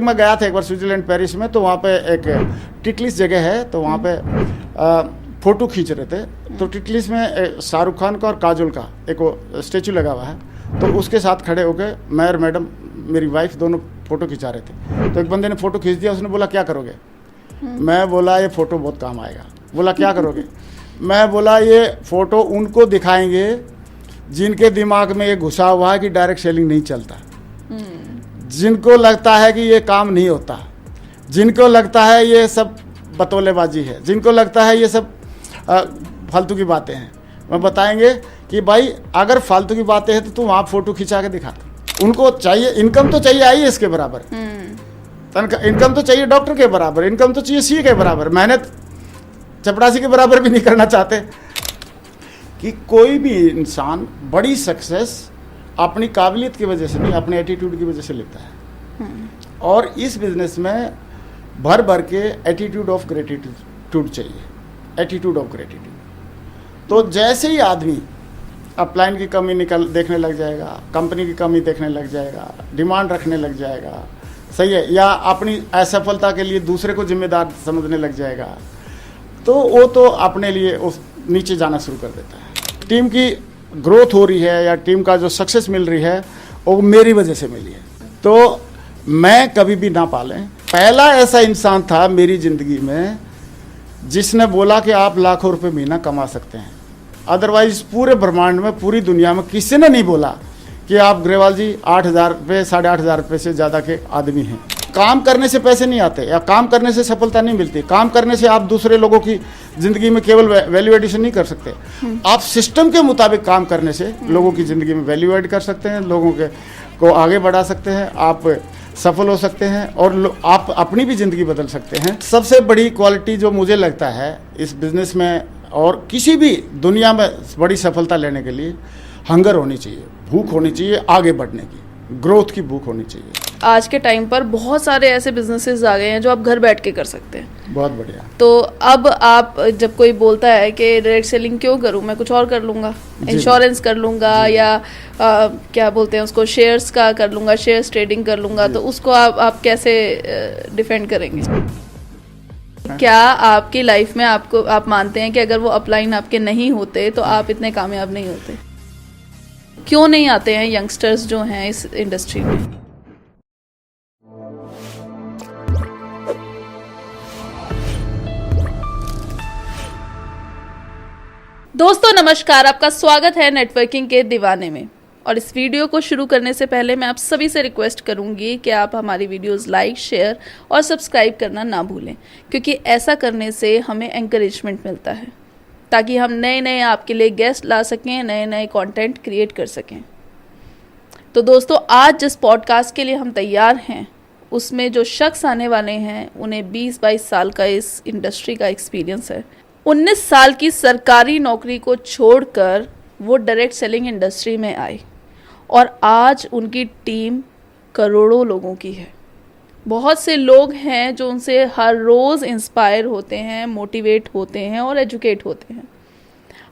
मैं गया था एक बार स्विट्जरलैंड पेरिस में, तो वहाँ पे एक टिटलिस जगह है, तो वहाँ पे फ़ोटो खींच रहे थे। तो टिटलिस में शाहरुख खान का और काजोल का एक वो स्टेचू लगा हुआ है, तो उसके साथ खड़े होकर मैं और मैडम, मेरी वाइफ, दोनों फ़ोटो खिंचा रहे थे। तो एक बंदे ने फ़ोटो खींच दिया, उसने बोला क्या करोगे? मैं बोला ये फ़ोटो बहुत काम आएगा। बोला क्या करोगे? मैं बोला ये फ़ोटो उनको दिखाएंगे जिनके दिमाग में ये घुसा हुआ है कि डायरेक्ट सेलिंग नहीं चलता, जिनको लगता है कि ये काम नहीं होता, जिनको लगता है ये सब बतौलेबाजी है, जिनको लगता है ये सब फालतू की बातें हैं। मैं बताएंगे कि भाई अगर फालतू की बातें हैं तो तुम आप फ़ोटो खिंचा के दिखा दो। उनको चाहिए इनकम, तो चाहिए IAS के बराबर, इनकम तो चाहिए डॉक्टर के बराबर, इनकम तो चाहिए CA के बराबर, मेहनत चपरासी के बराबर भी नहीं करना चाहते। कि कोई भी इंसान बड़ी सक्सेस अपनी काबिलियत की वजह से नहीं, अपने एटीट्यूड की वजह से लेता है। और इस बिजनेस में भर भर के एटीट्यूड ऑफ ग्रेटिट्यूड चाहिए, एटीट्यूड ऑफ ग्रेटिट्यूड। तो जैसे ही आदमी अपलाइन की कमी देखने लग जाएगा, कंपनी की कमी देखने लग जाएगा, डिमांड रखने लग जाएगा, सही है, या अपनी असफलता के लिए दूसरे को जिम्मेदार समझने लग जाएगा, तो वो तो अपने लिए उस नीचे जाना शुरू कर देता है। टीम की ग्रोथ हो रही है या टीम का जो सक्सेस मिल रही है वो मेरी वजह से मिली है, तो मैं कभी भी ना पालें। पहला ऐसा इंसान था मेरी ज़िंदगी में जिसने बोला कि आप लाखों रुपए महीना कमा सकते हैं। अदरवाइज पूरे ब्रह्मांड में, पूरी दुनिया में किसी ने नहीं बोला कि आप ग्रेवाल जी 8,000 रुपये, 8,500 रुपये से ज़्यादा के आदमी हैं। काम करने से पैसे नहीं आते या काम करने से सफलता नहीं मिलती। काम करने से आप दूसरे लोगों की ज़िंदगी में केवल वैल्यू एडिशन नहीं कर सकते, आप सिस्टम के मुताबिक काम करने से लोगों की ज़िंदगी में वैल्यू एड कर सकते हैं, लोगों को आगे बढ़ा सकते हैं, आप सफल हो सकते हैं और आप अपनी भी ज़िंदगी बदल सकते हैं। सबसे बड़ी क्वालिटी जो मुझे लगता है इस बिज़नेस में और किसी भी दुनिया में बड़ी सफलता लेने के लिए हंगर होनी चाहिए, भूख होनी चाहिए, आगे बढ़ने की, ग्रोथ की भूख होनी चाहिए। आज के टाइम पर बहुत सारे ऐसे बिजनेसेस आ गए हैं जो आप घर बैठ के कर सकते हैं। बहुत बढ़िया। तो अब आप जब कोई बोलता है कि डायरेक्ट सेलिंग क्यों करूं, मैं कुछ और कर लूँगा, इंश्योरेंस कर लूँगा या क्या बोलते हैं उसको, शेयर्स का कर लूँगा, शेयर्स ट्रेडिंग कर लूँगा, तो उसको आप कैसे डिफेंड करेंगे? क्या आपकी लाइफ में आप मानते हैं कि अगर वो अपलाइन आपके नहीं होते तो आप इतने कामयाब नहीं होते? क्यों नहीं आते हैं यंगस्टर्स जो हैं इस इंडस्ट्री में? दोस्तों नमस्कार, आपका स्वागत है नेटवर्किंग के दीवाने में। और इस वीडियो को शुरू करने से पहले मैं आप सभी से रिक्वेस्ट करूंगी कि आप हमारी वीडियोस लाइक, शेयर और सब्सक्राइब करना ना भूलें, क्योंकि ऐसा करने से हमें एंकरेजमेंट मिलता है ताकि हम नए नए आपके लिए गेस्ट ला सकें, नए नए कंटेंट क्रिएट कर सकें। तो दोस्तों आज जिस पॉडकास्ट के लिए हम तैयार हैं उसमें जो शख्स आने वाले हैं उन्हें 20-22 साल का इस इंडस्ट्री का एक्सपीरियंस है। 19 साल की सरकारी नौकरी को छोड़कर वो डायरेक्ट सेलिंग इंडस्ट्री में आए और आज उनकी टीम करोड़ों लोगों की है। बहुत से लोग हैं जो उनसे हर रोज़ इंस्पायर होते हैं, मोटिवेट होते हैं और एजुकेट होते हैं।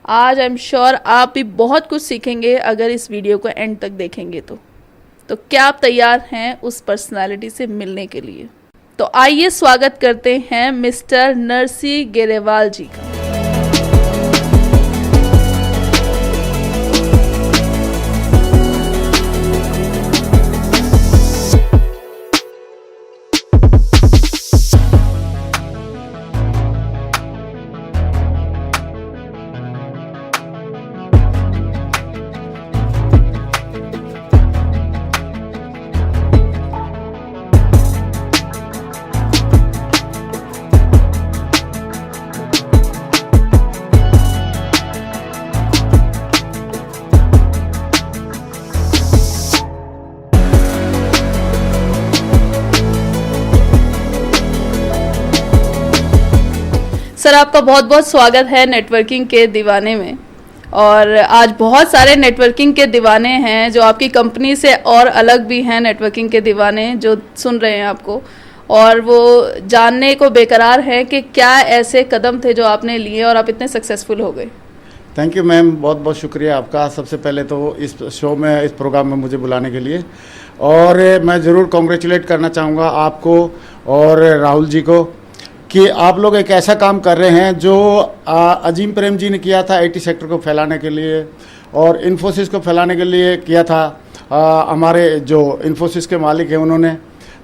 आज आई एम श्योर आप भी बहुत कुछ सीखेंगे अगर इस वीडियो को एंड तक देखेंगे तो क्या आप तैयार हैं उस पर्सनालिटी से मिलने के लिए? तो आइए स्वागत करते हैं मिस्टर नरसी गेरेवाल जी का। सर आपका बहुत बहुत स्वागत है नेटवर्किंग के दीवाने में। और आज बहुत सारे नेटवर्किंग के दीवाने हैं जो आपकी कंपनी से और अलग भी हैं, नेटवर्किंग के दीवाने जो सुन रहे हैं आपको, और वो जानने को बेकरार है कि क्या ऐसे कदम थे जो आपने लिए और आप इतने सक्सेसफुल हो गए। थैंक यू मैम, बहुत बहुत शुक्रिया आपका। सबसे पहले तो इस शो में, इस प्रोग्राम में मुझे बुलाने के लिए, और मैं ज़रूर कॉन्ग्रेचुलेट करना चाहूँगा आपको और राहुल जी को कि आप लोग एक ऐसा काम कर रहे हैं जो अजीम प्रेम जी ने किया था IT सेक्टर को फैलाने के लिए, और इन्फोसिस को फैलाने के लिए किया था हमारे जो इन्फोसिस के मालिक हैं उन्होंने।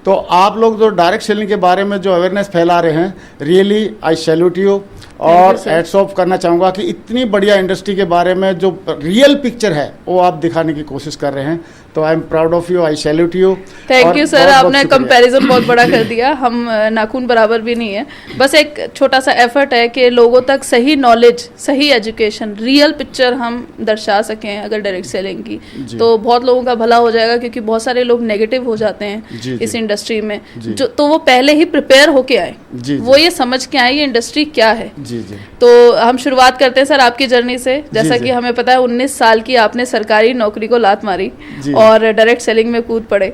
तो आप लोग जो डायरेक्ट सेलिंग के बारे में जो अवेयरनेस फैला रहे हैं, रियली आई सैल्यूट यू, और हैट्स ऑफ करना चाहूँगा कि इतनी बढ़िया इंडस्ट्री के बारे में जो रियल पिक्चर है वो आप दिखाने की कोशिश कर रहे हैं। तो I am proud of you, I salute you. Thank you sir, आपने कंपैरिजन बहुत बड़ा कर दिया। हम नाखून बराबर भी नहीं है, बस एक छोटा सा एफर्ट है कि लोगों तक सही नॉलेज, सही एजुकेशन, रियल पिक्चर हम दर्शा सकें अगर डायरेक्ट सेलिंग की, तो बहुत लोगों का भला हो जाएगा। क्योंकि बहुत सारे लोग नेगेटिव हो जाते हैं इस इंडस्ट्री में, जो तो वो पहले ही प्रिपेयर होके आए, वो ये समझ के आए ये इंडस्ट्री क्या है। तो हम शुरुआत करते हैं सर आपकी जर्नी से। जैसा कि हमें पता है 19 साल की आपने सरकारी नौकरी को लात मारी और डायरेक्ट सेलिंग में कूद पड़े।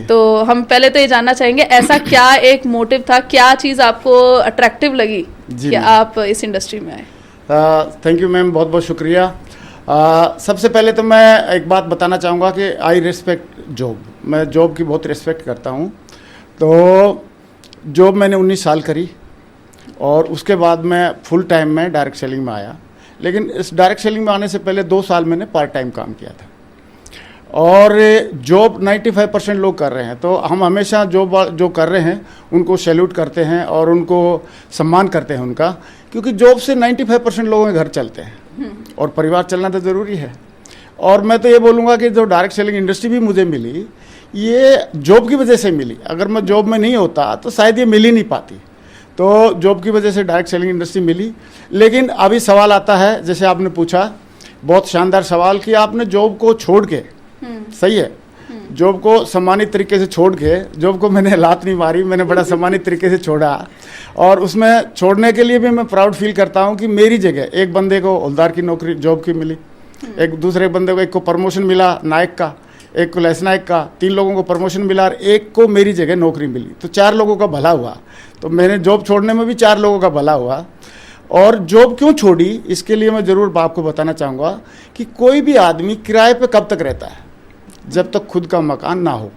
तो हम पहले तो ये जानना चाहेंगे, ऐसा क्या एक मोटिव था, क्या चीज़ आपको अट्रैक्टिव लगी कि आप इस इंडस्ट्री में आए? थैंक यू मैम, बहुत बहुत शुक्रिया। सबसे पहले तो मैं एक बात बताना चाहूँगा कि आई रिस्पेक्ट जॉब। मैं जॉब की बहुत रिस्पेक्ट करता हूँ। तो जॉब मैंने 19 साल करी और उसके बाद मैं फुल टाइम में डायरेक्ट सेलिंग में आया। लेकिन इस डायरेक्ट सेलिंग में आने से पहले 2 साल मैंने पार्ट टाइम काम किया था, और जॉब 95% लोग कर रहे हैं। तो हम हमेशा जॉब जो कर रहे हैं उनको सैल्यूट करते हैं और उनको सम्मान करते हैं उनका, क्योंकि जॉब से 95% लोगों के घर चलते हैं और परिवार चलना तो ज़रूरी है। और मैं तो ये बोलूँगा कि जो डायरेक्ट सेलिंग इंडस्ट्री भी मुझे मिली, ये जॉब की वजह से मिली। अगर मैं जॉब में नहीं होता तो शायद ये मिल ही नहीं पाती। तो जॉब की वजह से डायरेक्ट सेलिंग इंडस्ट्री मिली। लेकिन अभी सवाल आता है, जैसे आपने पूछा, बहुत शानदार सवाल, कि आपने जॉब को छोड़ के, सही है, जॉब को सम्मानित तरीके से छोड़ के, जॉब को मैंने लात नहीं मारी, मैंने बड़ा सम्मानित तरीके से छोड़ा। और उसमें छोड़ने के लिए भी मैं प्राउड फील करता हूँ कि मेरी जगह एक बंदे को हवलदार की नौकरी जॉब की मिली, एक दूसरे बंदे को, एक को प्रमोशन मिला नायक का, एक को लेस नायक का, 3 लोगों को प्रमोशन मिला और एक को मेरी जगह नौकरी मिली। तो 4 लोगों का भला हुआ। तो मैंने जॉब छोड़ने में भी 4 लोगों का भला हुआ। और जॉब क्यों छोड़ी, इसके लिए मैं ज़रूर आपको बताना चाहूँगा कि कोई भी आदमी किराए पे कब तक रहता है, जब तक खुद का मकान ना हो।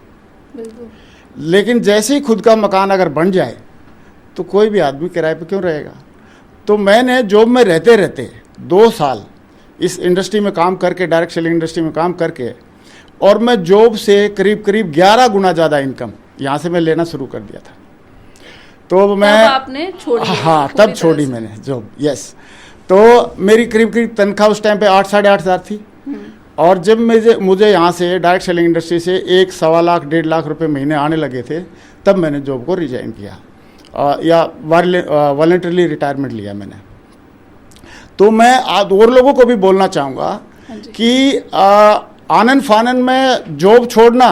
लेकिन जैसे ही खुद का मकान अगर बन जाए तो कोई भी आदमी किराए पे क्यों रहेगा। तो मैंने जॉब में रहते रहते 2 साल इस इंडस्ट्री में काम करके, डायरेक्ट सेलिंग इंडस्ट्री में काम करके, और मैं जॉब से करीब करीब 11 गुना ज़्यादा इनकम यहाँ से मैं लेना शुरू कर दिया था। तो मैं, आपने छोड़ी? हाँ, तब छोड़ी मैंने जॉब, यस। तो मेरी करीब करीब तनख्वाह उस टाइम पे 8 साढ़े 8 हज़ार थी। और जब मुझे यहाँ से डायरेक्ट सेलिंग इंडस्ट्री से 1 सवा लाख 1.5 लाख रुपए महीने आने लगे थे, तब मैंने जॉब को रिजाइन किया, या वॉलंटरली रिटायरमेंट लिया मैंने। तो मैं और लोगों को भी बोलना चाहूँगा कि आनन फानन में जॉब छोड़ना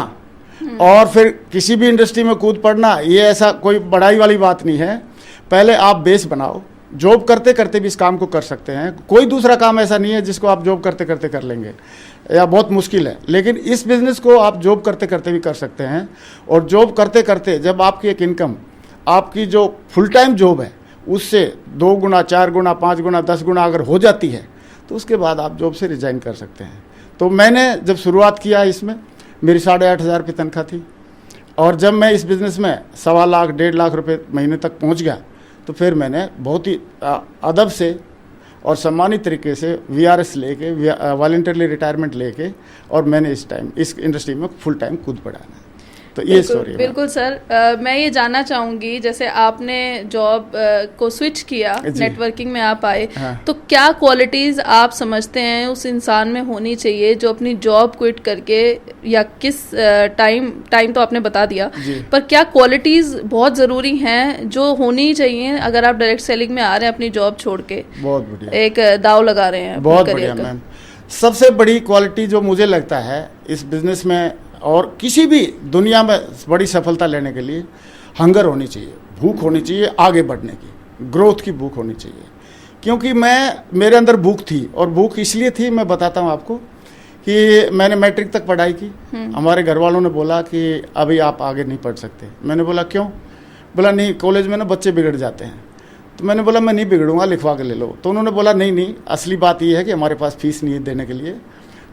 और फिर किसी भी इंडस्ट्री में कूद पड़ना, ये ऐसा कोई बड़ाई वाली बात नहीं है। पहले आप बेस बनाओ। जॉब करते करते भी इस काम को कर सकते हैं। कोई दूसरा काम ऐसा नहीं है जिसको आप जॉब करते करते कर लेंगे, या बहुत मुश्किल है। लेकिन इस बिज़नेस को आप जॉब करते करते भी कर सकते हैं। और जॉब करते करते जब आपकी एक इनकम, आपकी जो फुल टाइम जॉब है, उससे 2 गुना 4 गुना 5 गुना 10 गुना अगर हो जाती है, तो उसके बाद आप जॉब से रिजाइन कर सकते हैं। तो मैंने जब शुरुआत किया इसमें, मेरी 8.5 हज़ार रुपये तनख्वाह थी। और जब मैं इस बिज़नेस में 1.25 लाख 1.5 लाख रुपए महीने तक पहुंच गया, तो फिर मैंने बहुत ही अदब से और सम्मानित तरीके से VRS लेके, वॉलंटरली रिटायरमेंट लेके, और मैंने इस इंडस्ट्री में फुल टाइम कूद पड़ा है। तो ये स्टोरी है। बिल्कुल सर, मैं ये जानना चाहूँगी, जैसे आपने जॉब को स्विच किया, नेटवर्किंग में आप आए, तो क्या क्वालिटीज़ आप समझते हैं उस इंसान में होनी चाहिए जो अपनी जॉब क्विट करके, या किस टाइम तो आपने बता दिया, पर क्या क्वालिटीज़ बहुत ज़रूरी हैं जो होनी चाहिए अगर आप डायरेक्ट सेलिंग में आ रहे हैं अपनी जॉब छोड़ के? बहुत बढ़िया, एक दाव लगा रहे हैं। बहुत बढ़िया मैम। सबसे बड़ी क्वालिटी जो मुझे लगता है इस बिज़नेस में और किसी भी दुनिया में बड़ी सफलता लेने के लिए, हंगर होनी चाहिए, भूख होनी चाहिए आगे बढ़ने की, ग्रोथ की भूख होनी चाहिए। क्योंकि मेरे अंदर भूख थी, और भूख इसलिए थी, मैं बताता हूँ आपको, कि मैंने मैट्रिक तक पढ़ाई की। हमारे घर वालों ने बोला कि अभी आप आगे नहीं पढ़ सकते। मैंने बोला क्यों? बोला नहीं, कॉलेज में ना बच्चे बिगड़ जाते हैं। तो मैंने बोला मैं नहीं बिगड़ूंगा, लिखवा के ले लो। तो उन्होंने बोला नहीं नहीं, असली बात ये है कि हमारे पास फीस नहीं है देने के लिए,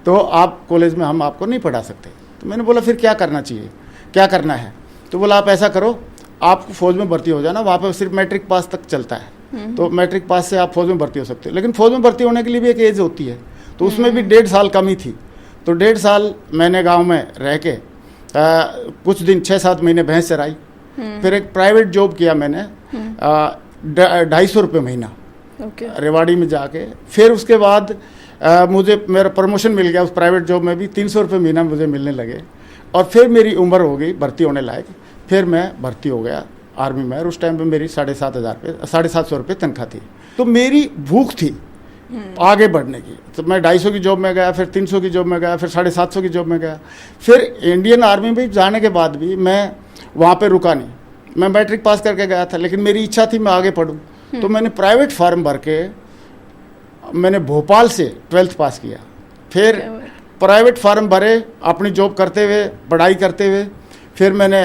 तो आप कॉलेज में हम आपको नहीं पढ़ा सकते। तो मैंने बोला फिर क्या करना चाहिए, क्या करना है? तो बोला आप ऐसा करो, आप फौज में भर्ती हो जाना, वहाँ पर सिर्फ मैट्रिक पास तक चलता है, तो मैट्रिक पास से आप फौज में भर्ती हो सकते हो। लेकिन फौज में भर्ती होने के लिए भी एक एज होती है, तो उसमें भी 1.5 साल कमी थी। तो 1.5 साल मैंने गाँव में रह के कुछ दिन 6-7 महीने भैंस चराई, फिर एक प्राइवेट जॉब किया मैंने 250 रुपये महीना रेवाड़ी में जाके। फिर उसके बाद मुझे मेरा प्रमोशन मिल गया उस प्राइवेट जॉब में भी, 300 रुपये महीना मुझे मिलने लगे। और फिर मेरी उम्र हो गई भर्ती होने लायक, फिर मैं भर्ती हो गया आर्मी में। और उस टाइम पे मेरी 7,500 रुपये तनख्वाह थी। तो मेरी भूख थी आगे बढ़ने की। तो मैं 250 की जॉब में गया, फिर 300 की जॉब में गया, फिर 750 की जॉब में गया। फिर इंडियन आर्मी में जाने के बाद भी मैं वहाँ पे रुका नहीं। मैं मैट्रिक पास करके गया था, लेकिन मेरी इच्छा थी मैं आगे पढूं। तो मैंने प्राइवेट फार्म भर के मैंने भोपाल से 12th पास किया। फिर प्राइवेट फार्म भरे अपनी जॉब करते हुए, पढ़ाई करते हुए। फिर मैंने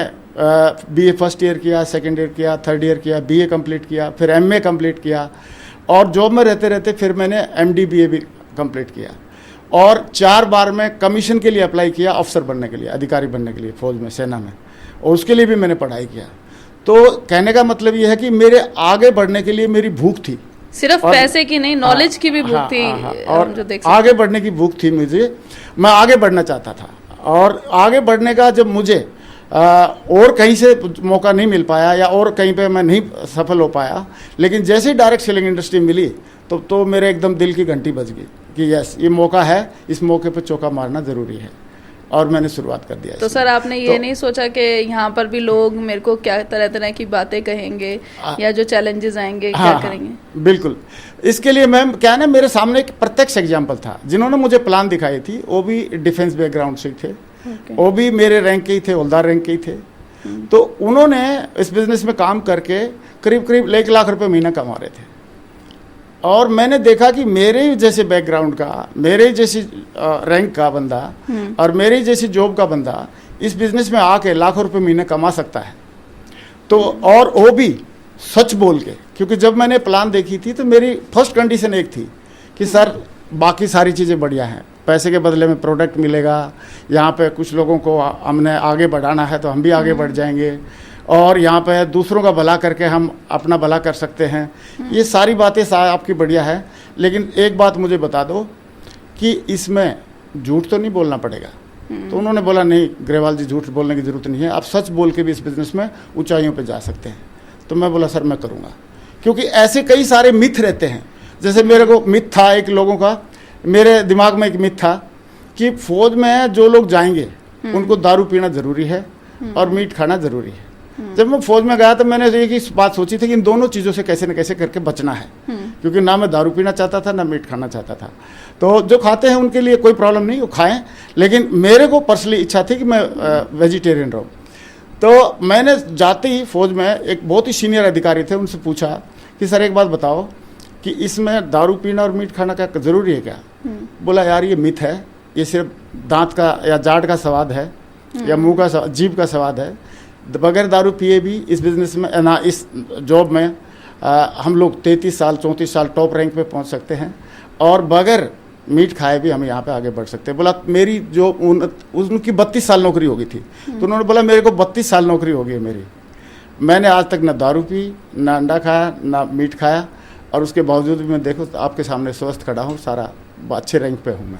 BA फर्स्ट ईयर किया, सेकेंड ईयर किया, थर्ड ईयर किया, BA कंप्लीट किया, फिर MA कंप्लीट किया। और जॉब में रहते रहते फिर मैंने MD BA भी कंप्लीट किया। और 4 बार मैं कमीशन के लिए अप्लाई किया, अफसर बनने के लिए, अधिकारी बनने के लिए फौज में, सेना में। और उसके लिए भी मैंने पढ़ाई किया। तो कहने का मतलब ये है कि मेरे आगे बढ़ने के लिए मेरी भूख थी, सिर्फ पैसे की नहीं, नॉलेज की भी भूख थी। और जो आगे बढ़ने की भूख थी मुझे, मैं आगे बढ़ना चाहता था। और आगे बढ़ने का जब मुझे और कहीं से मौका नहीं मिल पाया, या और कहीं पे मैं नहीं सफल हो पाया, लेकिन जैसे ही डायरेक्ट सेलिंग इंडस्ट्री मिली तो मेरे एकदम दिल की घंटी बज गई कि यस, ये मौका है, इस मौके पे चौका मारना ज़रूरी है। और मैंने शुरुआत कर दिया। तो सर आपने ये नहीं सोचा कि यहाँ पर भी लोग मेरे को क्या तरह तरह की बातें कहेंगे, या जो चैलेंजेस आएंगे क्या करेंगे? बिल्कुल। इसके लिए मैम क्या है ना, मेरे सामने एक प्रत्यक्ष एग्जाम्पल था। जिन्होंने मुझे प्लान दिखाई थी वो भी डिफेंस बैकग्राउंड से थे, वो भी मेरे रैंक के ही थे, हवलदार रैंक के ही थे। तो उन्होंने इस बिजनेस में काम करके करीब करीब 1 लाख रुपए महीना कमा रहे थे। और मैंने देखा कि मेरे जैसे बैकग्राउंड का, मेरे जैसी रैंक का बंदा और मेरे जैसी जॉब का बंदा इस बिजनेस में आके लाखों रुपए महीने कमा सकता है। तो और वो भी सच बोल के, क्योंकि जब मैंने प्लान देखी थी तो मेरी फर्स्ट कंडीशन एक थी कि सर बाकी सारी चीज़ें बढ़िया हैं, पैसे के बदले में प्रोडक्ट मिलेगा, यहाँ पे कुछ लोगों को हमने आगे बढ़ाना है तो हम भी आगे बढ़ जाएंगे, और यहाँ पे दूसरों का भला करके हम अपना भला कर सकते हैं। ये सारी बातें आपकी बढ़िया है, लेकिन एक बात मुझे बता दो कि इसमें झूठ तो नहीं बोलना पड़ेगा। तो उन्होंने बोला नहीं ग्रेवाल जी, झूठ बोलने की ज़रूरत नहीं है, आप सच बोल के भी इस बिज़नेस में ऊंचाइयों पे जा सकते हैं। तो मैं बोला सर मैं करूँगा, क्योंकि ऐसे कई सारे मिथ रहते हैं। जैसे मेरे को मिथ था एक लोगों का, मेरे दिमाग में एक मिथ था कि फौज में जो लोग जाएंगे उनको दारू पीना ज़रूरी है और मीट खाना ज़रूरी है। जब मैं फौज में गया तो मैंने एक ही बात सोची थी कि इन दोनों चीज़ों से कैसे न कैसे करके बचना है, क्योंकि ना मैं दारू पीना चाहता था ना मीट खाना चाहता था। तो जो खाते हैं उनके लिए कोई प्रॉब्लम नहीं, वो खाएं, लेकिन मेरे को पर्सनली इच्छा थी कि मैं वेजिटेरियन रहूँ। तो मैंने जाते ही फौज में एक बहुत ही सीनियर अधिकारी थे, उनसे पूछा कि सर एक बात बताओ कि इसमें दारू पीना और मीट खाना क्या ज़रूरी है क्या? बोला यार ये मिथ है, ये सिर्फ दांत का या जाट का स्वाद है या मुंह का जीभ का स्वाद है। बगैर दारू पिए भी इस बिज़नेस में ना, इस जॉब में हम लोग 33 साल 34 साल टॉप रैंक पे पहुंच सकते हैं, और बगैर मीट खाए भी हम यहाँ पे आगे बढ़ सकते हैं। बोला मेरी जो उनकी 32 साल नौकरी हो गई थी, तो उन्होंने बोला मेरे को 32 साल नौकरी हो गई मेरी, मैंने आज तक ना दारू पी, ना अंडा खाया, ना मीट खाया, और उसके बावजूद भी मैं देखो तो आपके सामने स्वस्थ खड़ा हूँ, सारा अच्छे रैंक पे हूँ मैं।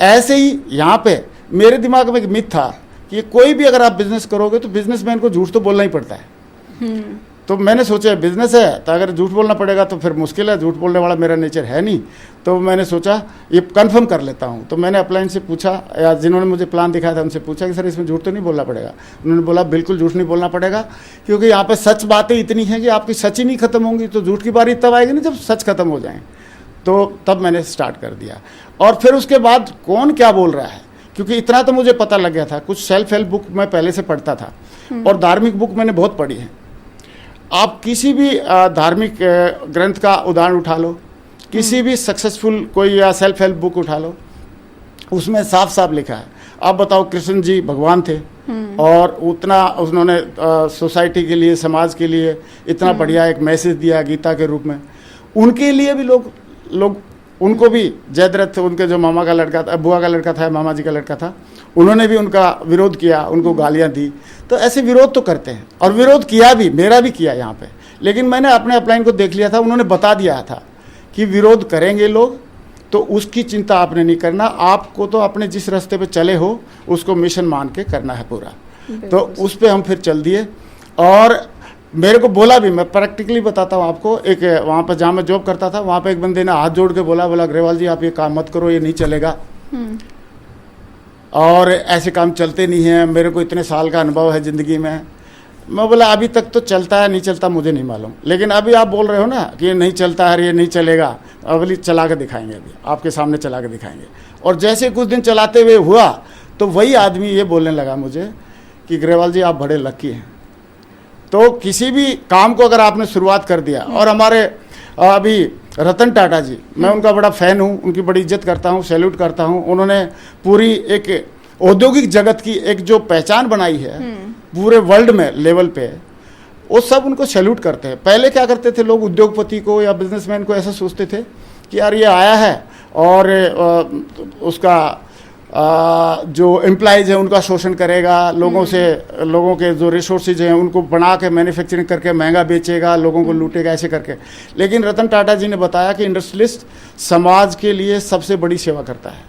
ऐसे ही यहाँ पे मेरे दिमाग में एक मिथ था कि कोई भी अगर आप बिजनेस करोगे तो बिजनेसमैन को झूठ तो बोलना ही पड़ता है। तो मैंने सोचा बिजनेस है तो अगर झूठ बोलना पड़ेगा तो फिर मुश्किल है, झूठ बोलने वाला मेरा नेचर है नहीं। तो मैंने सोचा ये कंफर्म कर लेता हूँ। तो मैंने अपलाइन से पूछा, या जिन्होंने मुझे प्लान दिखाया था उनसे पूछा कि सर इसमें झूठ तो नहीं बोलना पड़ेगा? उन्होंने बोला बिल्कुल झूठ नहीं बोलना पड़ेगा, क्योंकि यहाँ पे सच बातें इतनी हैं कि आपकी सच ही नहीं खत्म होंगी, तो झूठ की बारी तब आएगी ना जब सच खत्म हो जाए। तो तब मैंने स्टार्ट कर दिया। और फिर उसके बाद कौन क्या बोल रहा है, क्योंकि इतना तो मुझे पता लग गया था, कुछ सेल्फ हेल्प बुक मैं पहले से पढ़ता था और धार्मिक बुक मैंने बहुत पढ़ी है। आप किसी भी धार्मिक ग्रंथ का उदाहरण उठा लो, किसी भी सक्सेसफुल कोई या सेल्फ हेल्प बुक उठा लो, उसमें साफ साफ लिखा है आप बताओ, कृष्ण जी भगवान थे और उतना उन्होंने सोसाइटी के लिए, समाज के लिए इतना बढ़िया एक मैसेज दिया गीता के रूप में। उनके लिए भी लोग उनको भी जयद्रथ, उनके जो मामा का लड़का था, बुआ का लड़का था, मामा जी का लड़का था, उन्होंने भी उनका विरोध किया, उनको गालियां दी। तो ऐसे विरोध तो करते हैं, और विरोध किया भी, मेरा भी किया यहाँ पे। लेकिन मैंने अपने अपलाइन को देख लिया था, उन्होंने बता दिया था कि विरोध करेंगे लोग, तो उसकी चिंता आपने नहीं करना, आपको तो अपने जिस रास्ते पे चले हो उसको मिशन मान के करना है पूरा। तो उस पर हम फिर चल दिए, और मेरे को बोला भी, मैं प्रैक्टिकली बताता हूँ आपको, एक वहाँ पर जहाँ मैं जॉब करता था, वहाँ पे एक बंदे ने हाथ जोड़ के बोला अग्रवाल जी आप ये काम मत करो, ये नहीं चलेगा, और ऐसे काम चलते नहीं हैं, मेरे को इतने साल का अनुभव है ज़िंदगी में। मैं बोला अभी तक तो चलता है, नहीं चलता मुझे नहीं मालूम, लेकिन अभी आप बोल रहे हो ना कि ये नहीं चलता है, ये नहीं चलेगा, अगली चला के दिखाएंगे, अभी आपके सामने चला के दिखाएंगे। और जैसे कुछ दिन चलाते हुए हुआ, तो वही आदमी ये बोलने लगा मुझे कि अग्रवाल जी आप बड़े लकी हैं। तो किसी भी काम को अगर आपने शुरुआत कर दिया, और हमारे अभी रतन टाटा जी, मैं उनका बड़ा फ़ैन हूँ, उनकी बड़ी इज्जत करता हूँ, सैल्यूट करता हूँ। उन्होंने पूरी एक औद्योगिक जगत की एक जो पहचान बनाई है पूरे वर्ल्ड में लेवल पे, वो सब उनको सैल्यूट करते हैं। पहले क्या करते थे लोग, उद्योगपति को या बिजनेसमैन को ऐसा सोचते थे कि यार ये आया है और उसका जो एम्प्लॉयज़ है उनका शोषण करेगा, लोगों से, लोगों के जो रिसोर्सेज हैं उनको बना के मैन्युफैक्चरिंग करके महंगा बेचेगा, लोगों को लूटेगा, ऐसे करके। लेकिन रतन टाटा जी ने बताया कि इंडस्ट्रियलिस्ट समाज के लिए सबसे बड़ी सेवा करता है।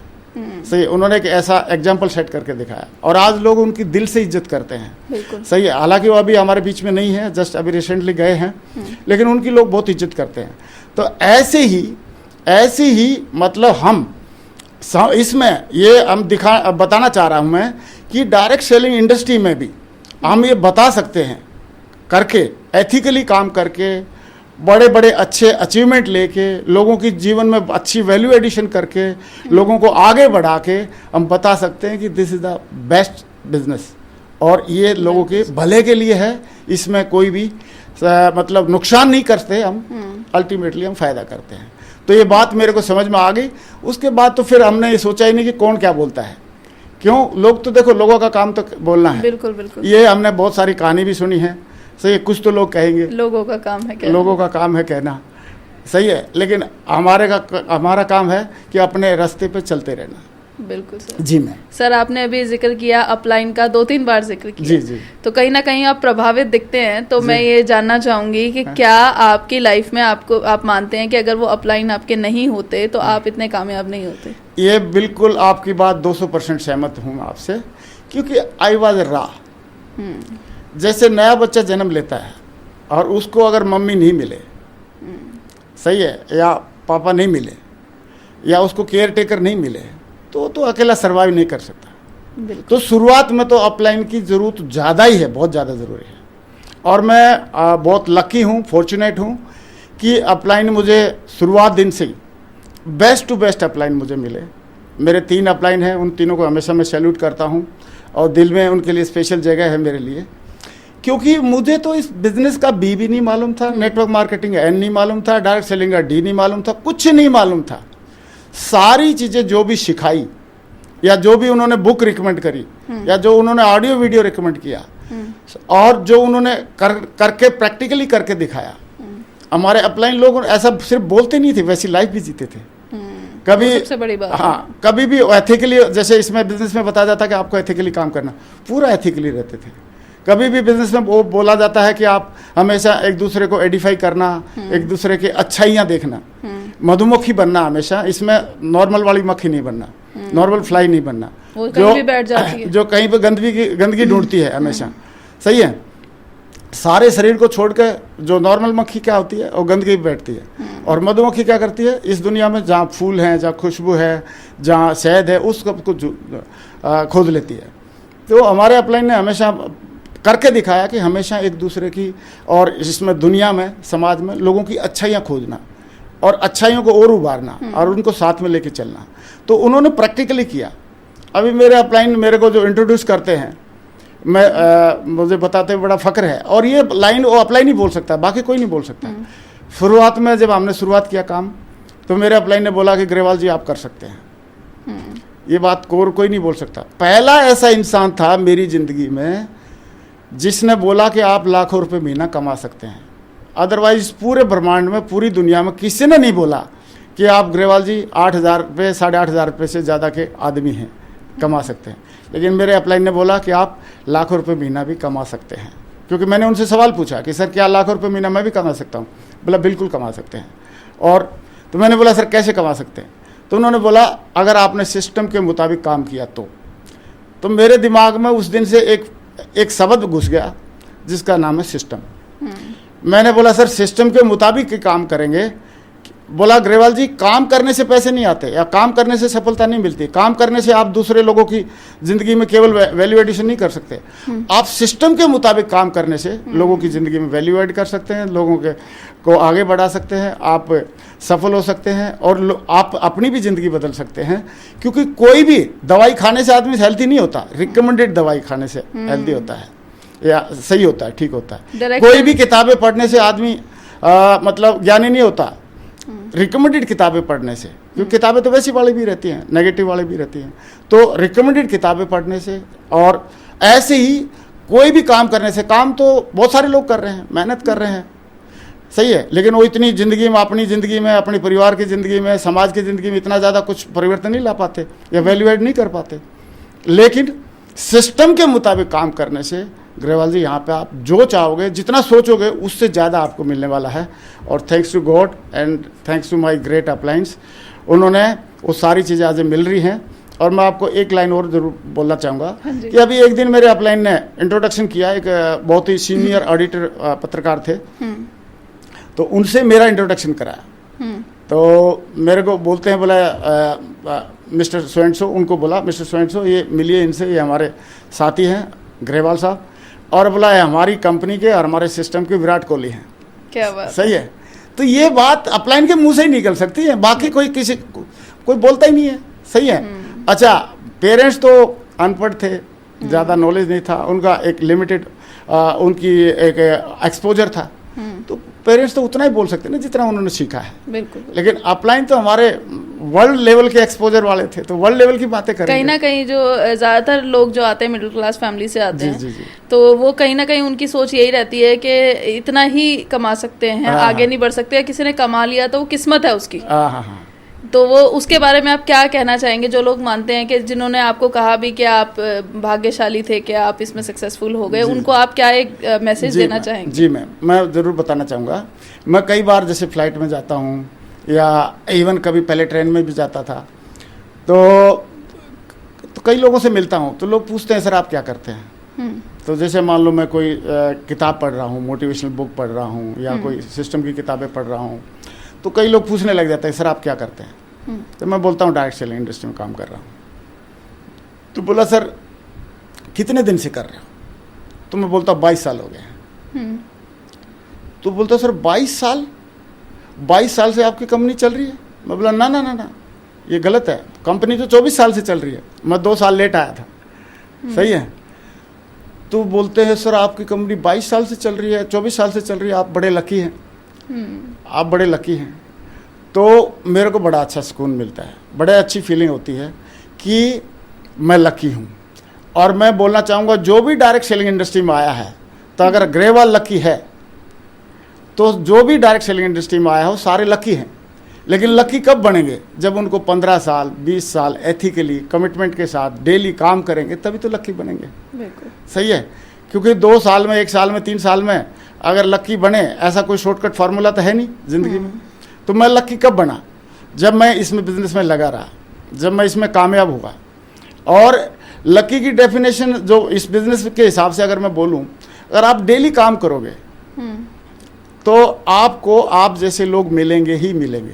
सही, उन्होंने एक ऐसा एग्जाम्पल सेट करके दिखाया, और आज लोग उनकी दिल से इज्जत करते हैं। सही है, हालांकि वो अभी हमारे बीच में नहीं है, जस्ट अभी रिसेंटली गए हैं, लेकिन उनकी लोग बहुत इज्जत करते हैं। तो ऐसे ही मतलब हम इसमें ये हम बताना चाह रहा हूँ मैं कि डायरेक्ट सेलिंग इंडस्ट्री में भी हम ये बता सकते हैं, करके एथिकली काम करके, बड़े बड़े अच्छे अचीवमेंट लेके, लोगों की जीवन में अच्छी वैल्यू एडिशन करके, लोगों को आगे बढ़ा के हम बता सकते हैं कि this is the best business, और ये लोगों के भले के लिए है, इसमें कोई भी मतलब नुकसान नहीं करते हम, अल्टीमेटली हम फ़ायदा करते हैं। तो ये बात मेरे को समझ में आ गई। उसके बाद तो फिर हमने ये सोचा ही नहीं कि कौन क्या बोलता है, क्यों, लोग तो देखो, लोगों का काम तो बोलना है। बिल्कुल बिल्कुल। ये हमने बहुत सारी कहानी भी सुनी है, सही है, कुछ तो लोग कहेंगे लोगों का काम है कहना, लोगों का काम है कहना, सही है, लेकिन हमारा काम है कि अपने रास्ते पे चलते रहना। बिल्कुल सर। जी मैं सर, आपने अभी जिक्र किया अपलाइन का, 2-3 बार जिक्र किया। जी। तो कहीं ना कहीं आप प्रभावित दिखते हैं, तो मैं ये जानना चाहूंगी कि क्या आपकी लाइफ में आप मानते हैं कि अगर वो अपलाइन आपके नहीं होते तो आप इतने कामयाब नहीं होते? ये बिल्कुल आपकी बात 200% सहमत हूँ आपसे, क्योंकि आई वॉज रॉ। जैसे नया बच्चा जन्म लेता है और उसको अगर मम्मी नहीं मिले, सही है, या पापा नहीं मिले, या उसको केयर टेकर नहीं मिले, तो अकेला सर्वाइव नहीं कर सकता। तो शुरुआत में तो अपलाइन की ज़रूरत ज़्यादा ही है, बहुत ज़्यादा ज़रूरी है। और मैं बहुत लकी हूँ, फॉर्चुनेट हूँ कि अपलाइन मुझे शुरुआत दिन से ही बेस्ट टू बेस्ट अपलाइन मुझे मिले। मेरे 3 अपलाइन हैं, उन तीनों को हमेशा मैं सैल्यूट करता हूँ, और दिल में उनके लिए स्पेशल जगह है मेरे लिए, क्योंकि मुझे तो इस बिज़नेस का बी भी नहीं मालूम था, नेटवर्क मार्केटिंग एन नहीं मालूम था, डायरेक्ट सेलिंग का डी नहीं मालूम था, कुछ नहीं मालूम था। सारी चीज़ें जो भी सिखाई, या जो भी उन्होंने बुक रिकमेंड करी, या जो उन्होंने ऑडियो वीडियो रिकमेंड किया, और जो उन्होंने करके प्रैक्टिकली करके दिखाया, हमारे अपलाइन लोग ऐसा सिर्फ बोलते नहीं थे, वैसी लाइफ भी जीते थे। कभी, सबसे बड़ी बात, हाँ, कभी भी एथिकली, जैसे इसमें बिजनेस में बताया जाता है कि आपको एथिकली काम करना, पूरा एथिकली रहते थे। कभी भी बिजनेस में वो बोला जाता है कि आप हमेशा एक दूसरे को एडिफाई करना, एक दूसरे की अच्छाइयाँ देखना, मधुमक्खी बनना हमेशा, इसमें नॉर्मल वाली मक्खी नहीं बनना, नॉर्मल फ्लाई नहीं बनना, जो भी बैठ जाती है, जो कहीं पर गंदगी ढूंढती है हमेशा, सही है। सारे शरीर को छोड़ के जो नॉर्मल मक्खी क्या होती है, वो गंदगी बैठती है, और मधुमक्खी क्या करती है, इस दुनिया में जहाँ फूल हैं, जहाँ खुशबू है, जहाँ शहद है, उस सब को खोज लेती है। तो हमारे अपलाइन ने हमेशा करके दिखाया कि हमेशा एक दूसरे की, और इसमें दुनिया में, समाज में लोगों की अच्छाइयाँ खोजना, और अच्छाइयों को और उभारना, और उनको साथ में लेके चलना। तो उन्होंने प्रैक्टिकली किया। अभी मेरे अपलाइन मेरे को जो इंट्रोड्यूस करते हैं, मुझे बताते हुए बड़ा फ़ख्र है, और ये लाइन वो अपलाइन ही बोल सकता है, बाकी कोई नहीं बोल सकता। शुरुआत में जब हमने शुरुआत किया काम, तो मेरे अपलाइन ने बोला कि अग्रवाल जी आप कर सकते हैं। ये बात कोई नहीं बोल सकता। पहला ऐसा इंसान था मेरी ज़िंदगी में जिसने बोला कि आप लाखों रुपए महीना कमा सकते हैं। अदरवाइज पूरे ब्रह्मांड में, पूरी दुनिया में किसी ने नहीं बोला कि आप ग्रेवाल जी 8,000 रुपये 8,500 रुपये से ज़्यादा के आदमी हैं, कमा सकते हैं। लेकिन मेरे अपलाइन ने बोला कि आप लाखों रुपये महीना भी कमा सकते हैं। क्योंकि मैंने उनसे सवाल पूछा कि सर क्या लाखों रुपये महीना मैं भी कमा सकता हूँ? बोला बिल्कुल कमा सकते हैं। और तो मैंने बोला सर कैसे कमा सकते हैं? तो उन्होंने बोला अगर आपने सिस्टम के मुताबिक काम किया तो मेरे दिमाग में उस दिन से एक शब्द घुस गया जिसका नाम है सिस्टम। मैंने बोला सर सिस्टम के मुताबिक ही काम करेंगे। बोला ग्रेवाल जी काम करने से पैसे नहीं आते या काम करने से सफलता नहीं मिलती। काम करने से आप दूसरे लोगों की ज़िंदगी में केवल वैल्यू एडिशन नहीं कर सकते, आप सिस्टम के मुताबिक काम करने से लोगों की ज़िंदगी में वैल्यू एड कर सकते हैं, लोगों को आगे बढ़ा सकते हैं, आप सफल हो सकते हैं और आप अपनी भी ज़िंदगी बदल सकते हैं। क्योंकि कोई भी दवाई खाने से आदमी हेल्थी नहीं होता, रिकमेंडेड दवाई खाने से हेल्थी होता है या सही होता है, ठीक होता है। कोई भी किताबें पढ़ने से आदमी मतलब ज्ञानी नहीं होता, रिकमेंडेड किताबें पढ़ने से। क्योंकि किताबें तो वैसी वाली भी रहती हैं, नेगेटिव वाली भी रहती हैं। तो रिकमेंडेड किताबें पढ़ने से और ऐसे ही कोई भी काम करने से। काम तो बहुत सारे लोग कर रहे हैं, मेहनत कर रहे हैं, सही है, लेकिन वो इतनी ज़िंदगी में, अपनी ज़िंदगी में, अपने परिवार की ज़िंदगी में, समाज की ज़िंदगी में इतना ज़्यादा कुछ परिवर्तन नहीं ला पाते या वैल्यू एड नहीं कर पाते। लेकिन सिस्टम के मुताबिक काम करने से ग्रेवाल जी यहाँ पे आप जो चाहोगे, जितना सोचोगे, उससे ज़्यादा आपको मिलने वाला है। और thanks to God and thanks to my great uplines, उन्होंने वो सारी चीज़ें आज मिल रही हैं। और मैं आपको एक लाइन और ज़रूर बोलना चाहूँगा कि अभी एक दिन मेरे अपलाइन ने इंट्रोडक्शन किया, एक बहुत ही सीनियर ऑडिटर पत्रकार थे, तो उनसे मेरा इंट्रोडक्शन कराया। तो मेरे को बोलते हैं, बोला मिस्टर सोएंसो, उनको बोला मिस्टर सोएंसो ये मिलिए इनसे, ये हमारे साथी हैं ग्रेवाल साहब, और बोला हमारी कंपनी के और हमारे सिस्टम के विराट कोहली हैं। क्या बात, सही है। तो ये बात अपलाइन के मुंह से ही निकल सकती है, बाकी कोई बोलता ही नहीं है, सही है। अच्छा, पेरेंट्स तो अनपढ़ थे, ज़्यादा नॉलेज नहीं था उनका, एक लिमिटेड उनकी एक एक्सपोजर था, तो पेरेंट्स तो उतना ही बोल सकते ना जितना उन्होंने सीखा है। बिल्कुल। लेकिन अपलाइन तो हमारे वर्ल्ड लेवल के एक्सपोजर वाले थे, तो वर्ल्ड लेवल की बातें करेंगे। कहीं ना कहीं जो ज़्यादातर लोग जो आते हैं मिडिल क्लास फैमिली से आते हैं, जी। तो वो कहीं ना कहीं उनकी सोच यही रहती है कि इतना ही कमा सकते हैं, आगे नहीं बढ़ सकते। किसी ने कमा लिया तो वो किस्मत है उसकी। हाँ। तो वो उसके बारे में आप क्या कहना चाहेंगे, जो लोग मानते हैं कि जिन्होंने आपको कहा भी कि आप भाग्यशाली थे, कि आप इसमें सक्सेसफुल हो गए, उनको आप क्या एक मैसेज देना चाहेंगे? जी मैं ज़रूर बताना चाहूँगा। मैं कई बार जैसे फ्लाइट में जाता हूँ या इवन कभी पहले ट्रेन में भी जाता था, तो कई लोगों से मिलता हूँ, तो लोग पूछते हैं सर आप क्या करते हैं। तो जैसे मान लो मैं कोई किताब पढ़ रहा हूँ, मोटिवेशनल बुक पढ़ रहा हूँ या कोई सिस्टम की किताबें पढ़ रहा हूँ, तो कई लोग पूछने लग जाते हैं सर आप क्या करते हैं। तो मैं बोलता हूँ डायरेक्ट सेलिंग इंडस्ट्री में काम कर रहा हूँ। तो बोला सर कितने दिन से कर रहे हो? तो मैं बोलता हूँ 22 साल हो गए। तो बोलता सर 22 साल से आपकी कंपनी चल रही है? मैं बोला ना ये गलत है, कंपनी तो 24 साल से चल रही है, मैं 2 साल लेट आया था। सही है। तो बोलते हैं सर आपकी कंपनी 22 साल से चल रही है, 24 साल से चल रही है, आप बड़े लकी हैं। आप बड़े लकी हैं। तो मेरे को बड़ा अच्छा सुकून मिलता है, बड़े अच्छी फीलिंग होती है कि मैं लकी हूँ। और मैं बोलना चाहूँगा जो भी डायरेक्ट सेलिंग इंडस्ट्री में आया है, तो अगर ग्रेवाल लकी है तो जो भी डायरेक्ट सेलिंग इंडस्ट्री में आया है वो सारे लकी हैं। लेकिन लकी कब बनेंगे? जब उनको 15 साल 20 साल एथिकली कमिटमेंट के साथ डेली काम करेंगे, तभी तो लकी बनेंगे। सही है। क्योंकि 2 साल में, 1 साल में, 3 साल में अगर लकी बने, ऐसा कोई शॉर्टकट फार्मूला तो है नहीं ज़िंदगी में। तो मैं लकी कब बना? जब मैं इसमें बिजनेस में लगा रहा, जब मैं इसमें कामयाब हुआ। और लकी की डेफिनेशन जो इस बिजनेस के हिसाब से अगर मैं बोलूं, अगर आप डेली काम करोगे तो आपको आप जैसे लोग मिलेंगे ही मिलेंगे।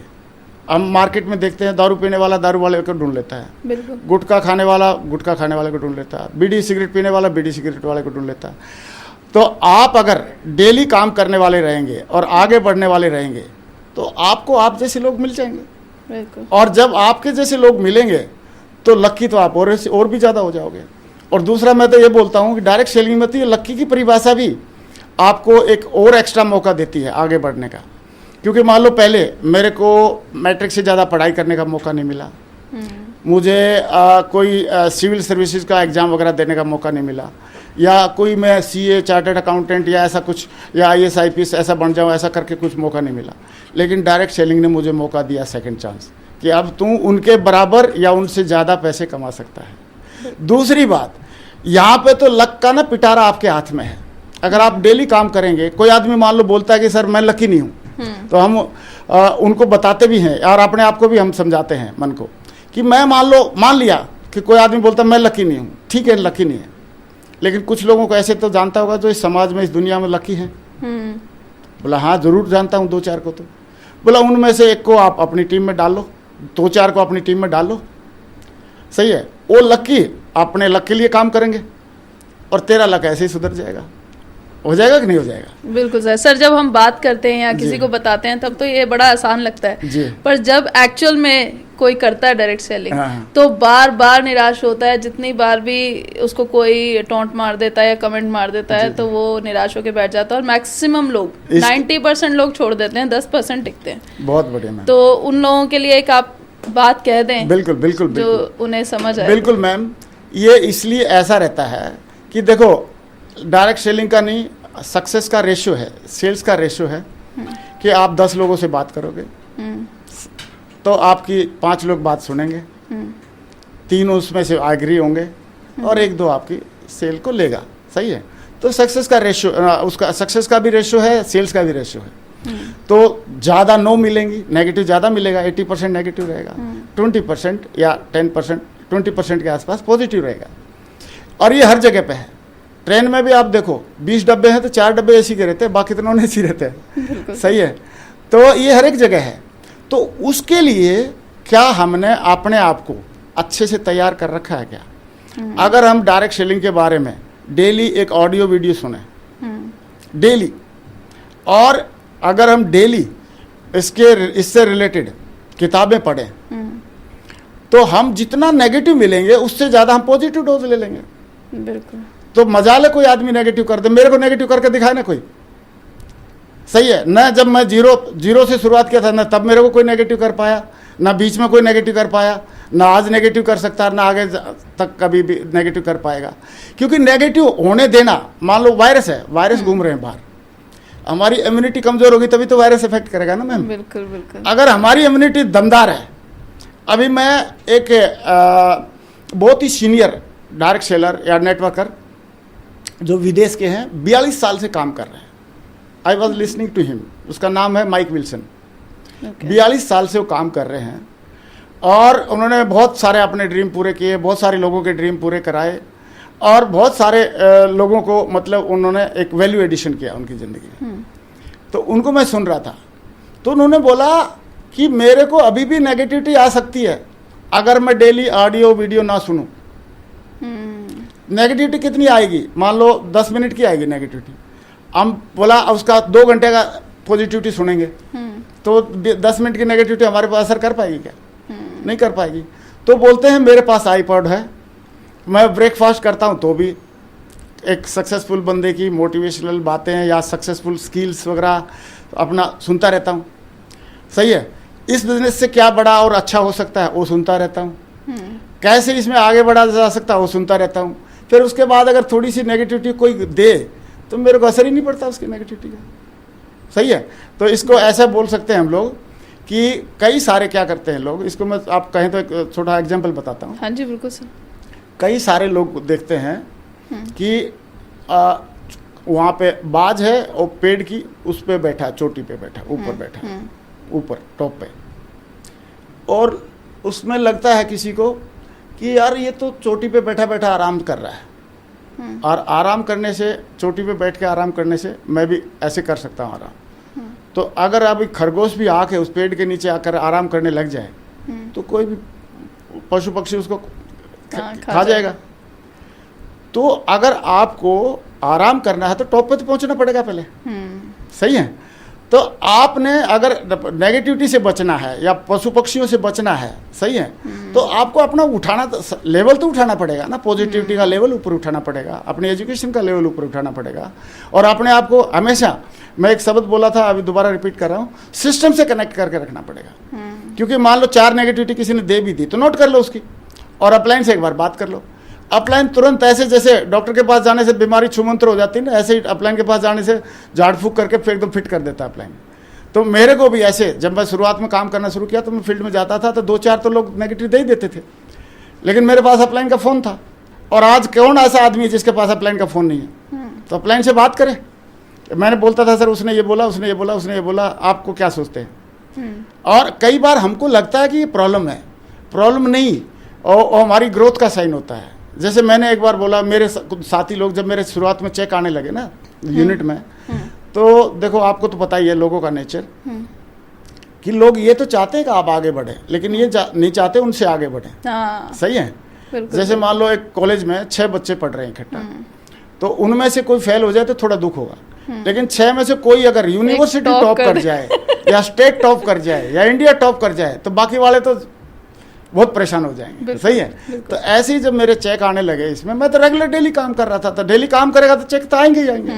हम मार्केट में देखते हैं दारू पीने वाला दारू वाले को ढूंढ लेता है, गुटखा खाने वाला गुटखा खाने वाले को ढूंढ लेता है, बीड़ी सिगरेट पीने वाला बीड़ी सिगरेट वाले को ढूंढ लेता है। तो आप अगर डेली काम करने वाले रहेंगे और आगे बढ़ने वाले रहेंगे तो आपको आप जैसे लोग मिल जाएंगे। और जब आपके जैसे लोग मिलेंगे तो लकी तो आप और भी ज़्यादा हो जाओगे। और दूसरा मैं तो ये बोलता हूँ कि डायरेक्ट सेलिंग में तो ये लकी की परिभाषा भी आपको एक और एक्स्ट्रा मौका देती है आगे बढ़ने का। क्योंकि मान लो पहले मेरे को मैट्रिक से ज़्यादा पढ़ाई करने का मौका नहीं मिला, मुझे कोई सिविल सर्विसेज का एग्ज़ाम वगैरह देने का मौका नहीं मिला, या कोई मैं CA चार्टर्ड अकाउंटेंट या ऐसा कुछ, या IAS IPS ऐसा बन जाऊँ, ऐसा करके कुछ मौका नहीं मिला। लेकिन डायरेक्ट सेलिंग ने मुझे मौका दिया, सेकंड चांस, कि अब तू उनके बराबर या उनसे ज़्यादा पैसे कमा सकता है। दूसरी बात, यहाँ पे तो लक का ना पिटारा आपके हाथ में है। अगर आप डेली काम करेंगे, कोई आदमी मान लो बोलता है कि सर मैं लकी नहीं हूँ, तो हम उनको बताते भी हैं और अपने आप को भी हम समझाते हैं मन को कि मैं मान लिया कि कोई आदमी बोलता मैं लकी नहीं हूँ, ठीक है लकी नहीं है, लेकिन कुछ लोगों को ऐसे तो जानता होगा जो इस समाज में, इस दुनिया में लकी है। बोला हाँ ज़रूर जानता हूँ 2-4 को। तो बोला उनमें से एक को आप अपनी टीम में डाल लो, 2-4 को अपनी टीम में डाल लो, सही है, वो लकी अपने लक के लिए काम करेंगे और तेरा लक ऐसे ही सुधर जाएगा। हो जाएगा कि नहीं हो जाएगा? बिल्कुल सर, जब हम बात करते हैं या किसी को बताते हैं तब तो ये बड़ा आसान लगता है जी। पर जब एक्चुअल में कोई करता है डायरेक्ट सेलिंग, हाँ। तो बार बार निराश होता है। जितनी बार भी उसको कोई टॉन्ट मार देता है या कमेंट मार देता है तो वो निराश होकर बैठ जाता है। और मैक्सिमम लोग 90% लोग छोड़ देते हैं, 10% टिकते हैं। बहुत बढ़िया मैम। तो उन लोगों के लिए एक आप बात कह दें। बिल्कुल बिल्कुल जो उन्हें समझ आए। बिल्कुल मैम, ये इसलिए ऐसा रहता है कि देखो डायरेक्ट सेलिंग का नहीं, सक्सेस का रेशियो है, सेल्स का रेशियो है कि आप 10 लोगों से बात करोगे तो आपकी 5 लोग बात सुनेंगे, 3 उसमें से एग्री होंगे और 1-2 आपकी सेल को लेगा, सही है। तो सक्सेस का रेशियो, उसका सक्सेस का भी रेशियो है, सेल्स का भी रेशियो है। तो ज़्यादा नो मिलेंगी, नेगेटिव ज़्यादा मिलेगा, 80% नेगेटिव रहेगा, 20% या 10%, 20% के आसपास पॉजिटिव रहेगा। और ये हर जगह पे है। ट्रेन में भी आप देखो 20 डब्बे हैं तो 4 डब्बे AC के रहते हैं, बाकी तो नॉन AC रहते हैं, सही है। तो ये हर एक जगह है। तो उसके लिए क्या हमने अपने आप को अच्छे से तैयार कर रखा है क्या? अगर हम डायरेक्ट सेलिंग के बारे में डेली एक ऑडियो वीडियो सुने डेली, और अगर हम डेली इससे रिलेटेड किताबें पढ़ें, तो हम जितना नेगेटिव मिलेंगे उससे ज़्यादा हम पॉजिटिव डोज ले लेंगे। बिल्कुल। तो मजाल है कोई आदमी नेगेटिव कर दे, मेरे को नेगेटिव करके दिखाए ना कोई, सही है ना। जब मैं जीरो से शुरुआत किया था ना, तब मेरे को कोई नेगेटिव कर पाया ना, बीच में कोई नेगेटिव कर पाया ना, आज नेगेटिव कर सकता ना आगे तक कभी भी नेगेटिव कर पाएगा। क्योंकि नेगेटिव होने देना, मान लो वायरस है, वायरस घूम रहे हैं बाहर, हमारी इम्यूनिटी कमजोर होगी तभी तो वायरस इफेक्ट करेगा ना मैम। बिल्कुल बिल्कुल। अगर हमारी इम्यूनिटी दमदार है, अभी मैं एक बहुत ही सीनियर डायरेक्ट सेलर या नेटवर्कर जो विदेश के हैं, 42 साल से काम कर रहे हैं, I was listening to him, उसका नाम है माइक विल्सन। 42 साल से वो काम कर रहे हैं और उन्होंने बहुत सारे अपने ड्रीम पूरे किए, बहुत सारे लोगों के ड्रीम पूरे कराए और बहुत सारे लोगों को मतलब उन्होंने एक वैल्यू एडिशन किया उनकी ज़िंदगी में। तो उनको मैं सुन रहा था, तो उन्होंने बोला कि मेरे को अभी भी नेगेटिविटी आ सकती है अगर मैं डेली ऑडियो वीडियो ना सुनूं। नेगेटिविटी कितनी आएगी? मान लो 10 मिनट की आएगी नेगेटिविटी, हम बोला उसका 2 घंटे का पॉजिटिविटी सुनेंगे तो 10 मिनट की नेगेटिविटी हमारे पास असर कर पाएगी क्या? नहीं कर पाएगी। तो बोलते हैं मेरे पास आईपॉड है, मैं ब्रेकफास्ट करता हूँ तो भी एक सक्सेसफुल बंदे की मोटिवेशनल बातें या सक्सेसफुल स्किल्स वगैरह अपना सुनता रहता हूँ, सही है। इस बिजनेस से क्या बड़ा और अच्छा हो सकता है वो सुनता रहता हूँ, कैसे इसमें आगे बढ़ा जा सकता है वो सुनता रहता हूँ। फिर उसके बाद अगर थोड़ी सी नेगेटिविटी कोई दे तो मेरे को असर ही नहीं पड़ता उसकी नेगेटिविटी का, सही है। तो इसको ऐसा बोल सकते हैं हम लोग कि कई सारे क्या करते हैं लोग, इसको मैं आप कहें तो एक छोटा एग्जांपल बताता हूँ। हाँ जी बिल्कुल सर। कई सारे लोग देखते हैं कि वहाँ पे बाज है और पेड़ की उस पे बैठा, चोटी पे बैठा, ऊपर बैठा, ऊपर टॉप पे, और उसमें लगता है किसी को कि यार ये तो चोटी पे बैठा बैठा आराम कर रहा है, और आराम करने से, चोटी पे बैठ के आराम करने से मैं भी ऐसे कर सकता हूँ आराम। तो अगर अभी खरगोश भी आके उस पेड़ के नीचे आकर आराम करने लग जाए तो कोई भी पशु पक्षी उसको खा जाएगा। तो अगर आपको आराम करना है तो टॉप पे तो पहुंचना पड़ेगा पहले, सही है। तो आपने अगर नेगेटिविटी से बचना है या पशु पक्षियों से बचना है, सही है, तो आपको अपना उठाना, लेवल तो उठाना पड़ेगा ना, पॉजिटिविटी का लेवल ऊपर उठाना पड़ेगा, अपने एजुकेशन का लेवल ऊपर उठाना पड़ेगा, और अपने आप को हमेशा, मैं एक शब्द बोला था अभी दोबारा रिपीट कर रहा हूँ, सिस्टम से कनेक्ट करके रखना पड़ेगा। क्योंकि मान लो 4 नेगेटिविटी किसी ने दे भी दी तो नोट कर लो उसकी, और अपलाइन से एक बार बात कर लो। अपलाइन तुरंत ऐसे जैसे डॉक्टर के पास जाने से बीमारी छूमंतर हो जाती है ना, ऐसे ही अपलाइन के पास जाने से झाड़ फूक करके फिर एकदम फिट कर देता है अपलाइन। तो मेरे को भी ऐसे जब मैं शुरुआत में काम करना शुरू किया तो मैं फील्ड में जाता था तो 2-4 तो लोग नेगेटिव दे ही देते थे, लेकिन मेरे पास अपलाइन का फ़ोन था। और आज कौन ऐसा आदमी है जिसके पास अपलाइन का फ़ोन नहीं है? तो अपलाइन से बात करें। मैंने बोलता था सर उसने ये बोला, उसने ये बोला, उसने ये बोला, आपको क्या सोचते हैं? और कई बार हमको लगता है कि ये प्रॉब्लम है, प्रॉब्लम नहीं, और हमारी ग्रोथ का साइन होता है। जैसे मैंने एक बार बोला, मेरे कुछ साथी लोग जब मेरे शुरुआत में चेक आने लगे ना यूनिट में, तो देखो आपको तो पता ही है लोगों का नेचर कि लोग ये तो चाहते हैं कि आप आगे बढ़े, लेकिन ये नहीं चाहते उनसे आगे बढ़े। सही है। जैसे मान लो एक कॉलेज में 6 बच्चे पढ़ रहे हैं इकट्ठा, तो उनमें से कोई फेल हो जाए तो थोड़ा दुख होगा, लेकिन 6 में से कोई अगर यूनिवर्सिटी टॉप कर जाए या स्टेट टॉप कर जाए या इंडिया टॉप कर जाए तो बाकी वाले तो बहुत परेशान हो जाएंगे। सही है। तो ऐसे ही जब मेरे चेक आने लगे इसमें, मैं तो रेगुलर डेली काम कर रहा था, तो डेली काम करेगा तो चेक तो आएंगे ही आएंगे।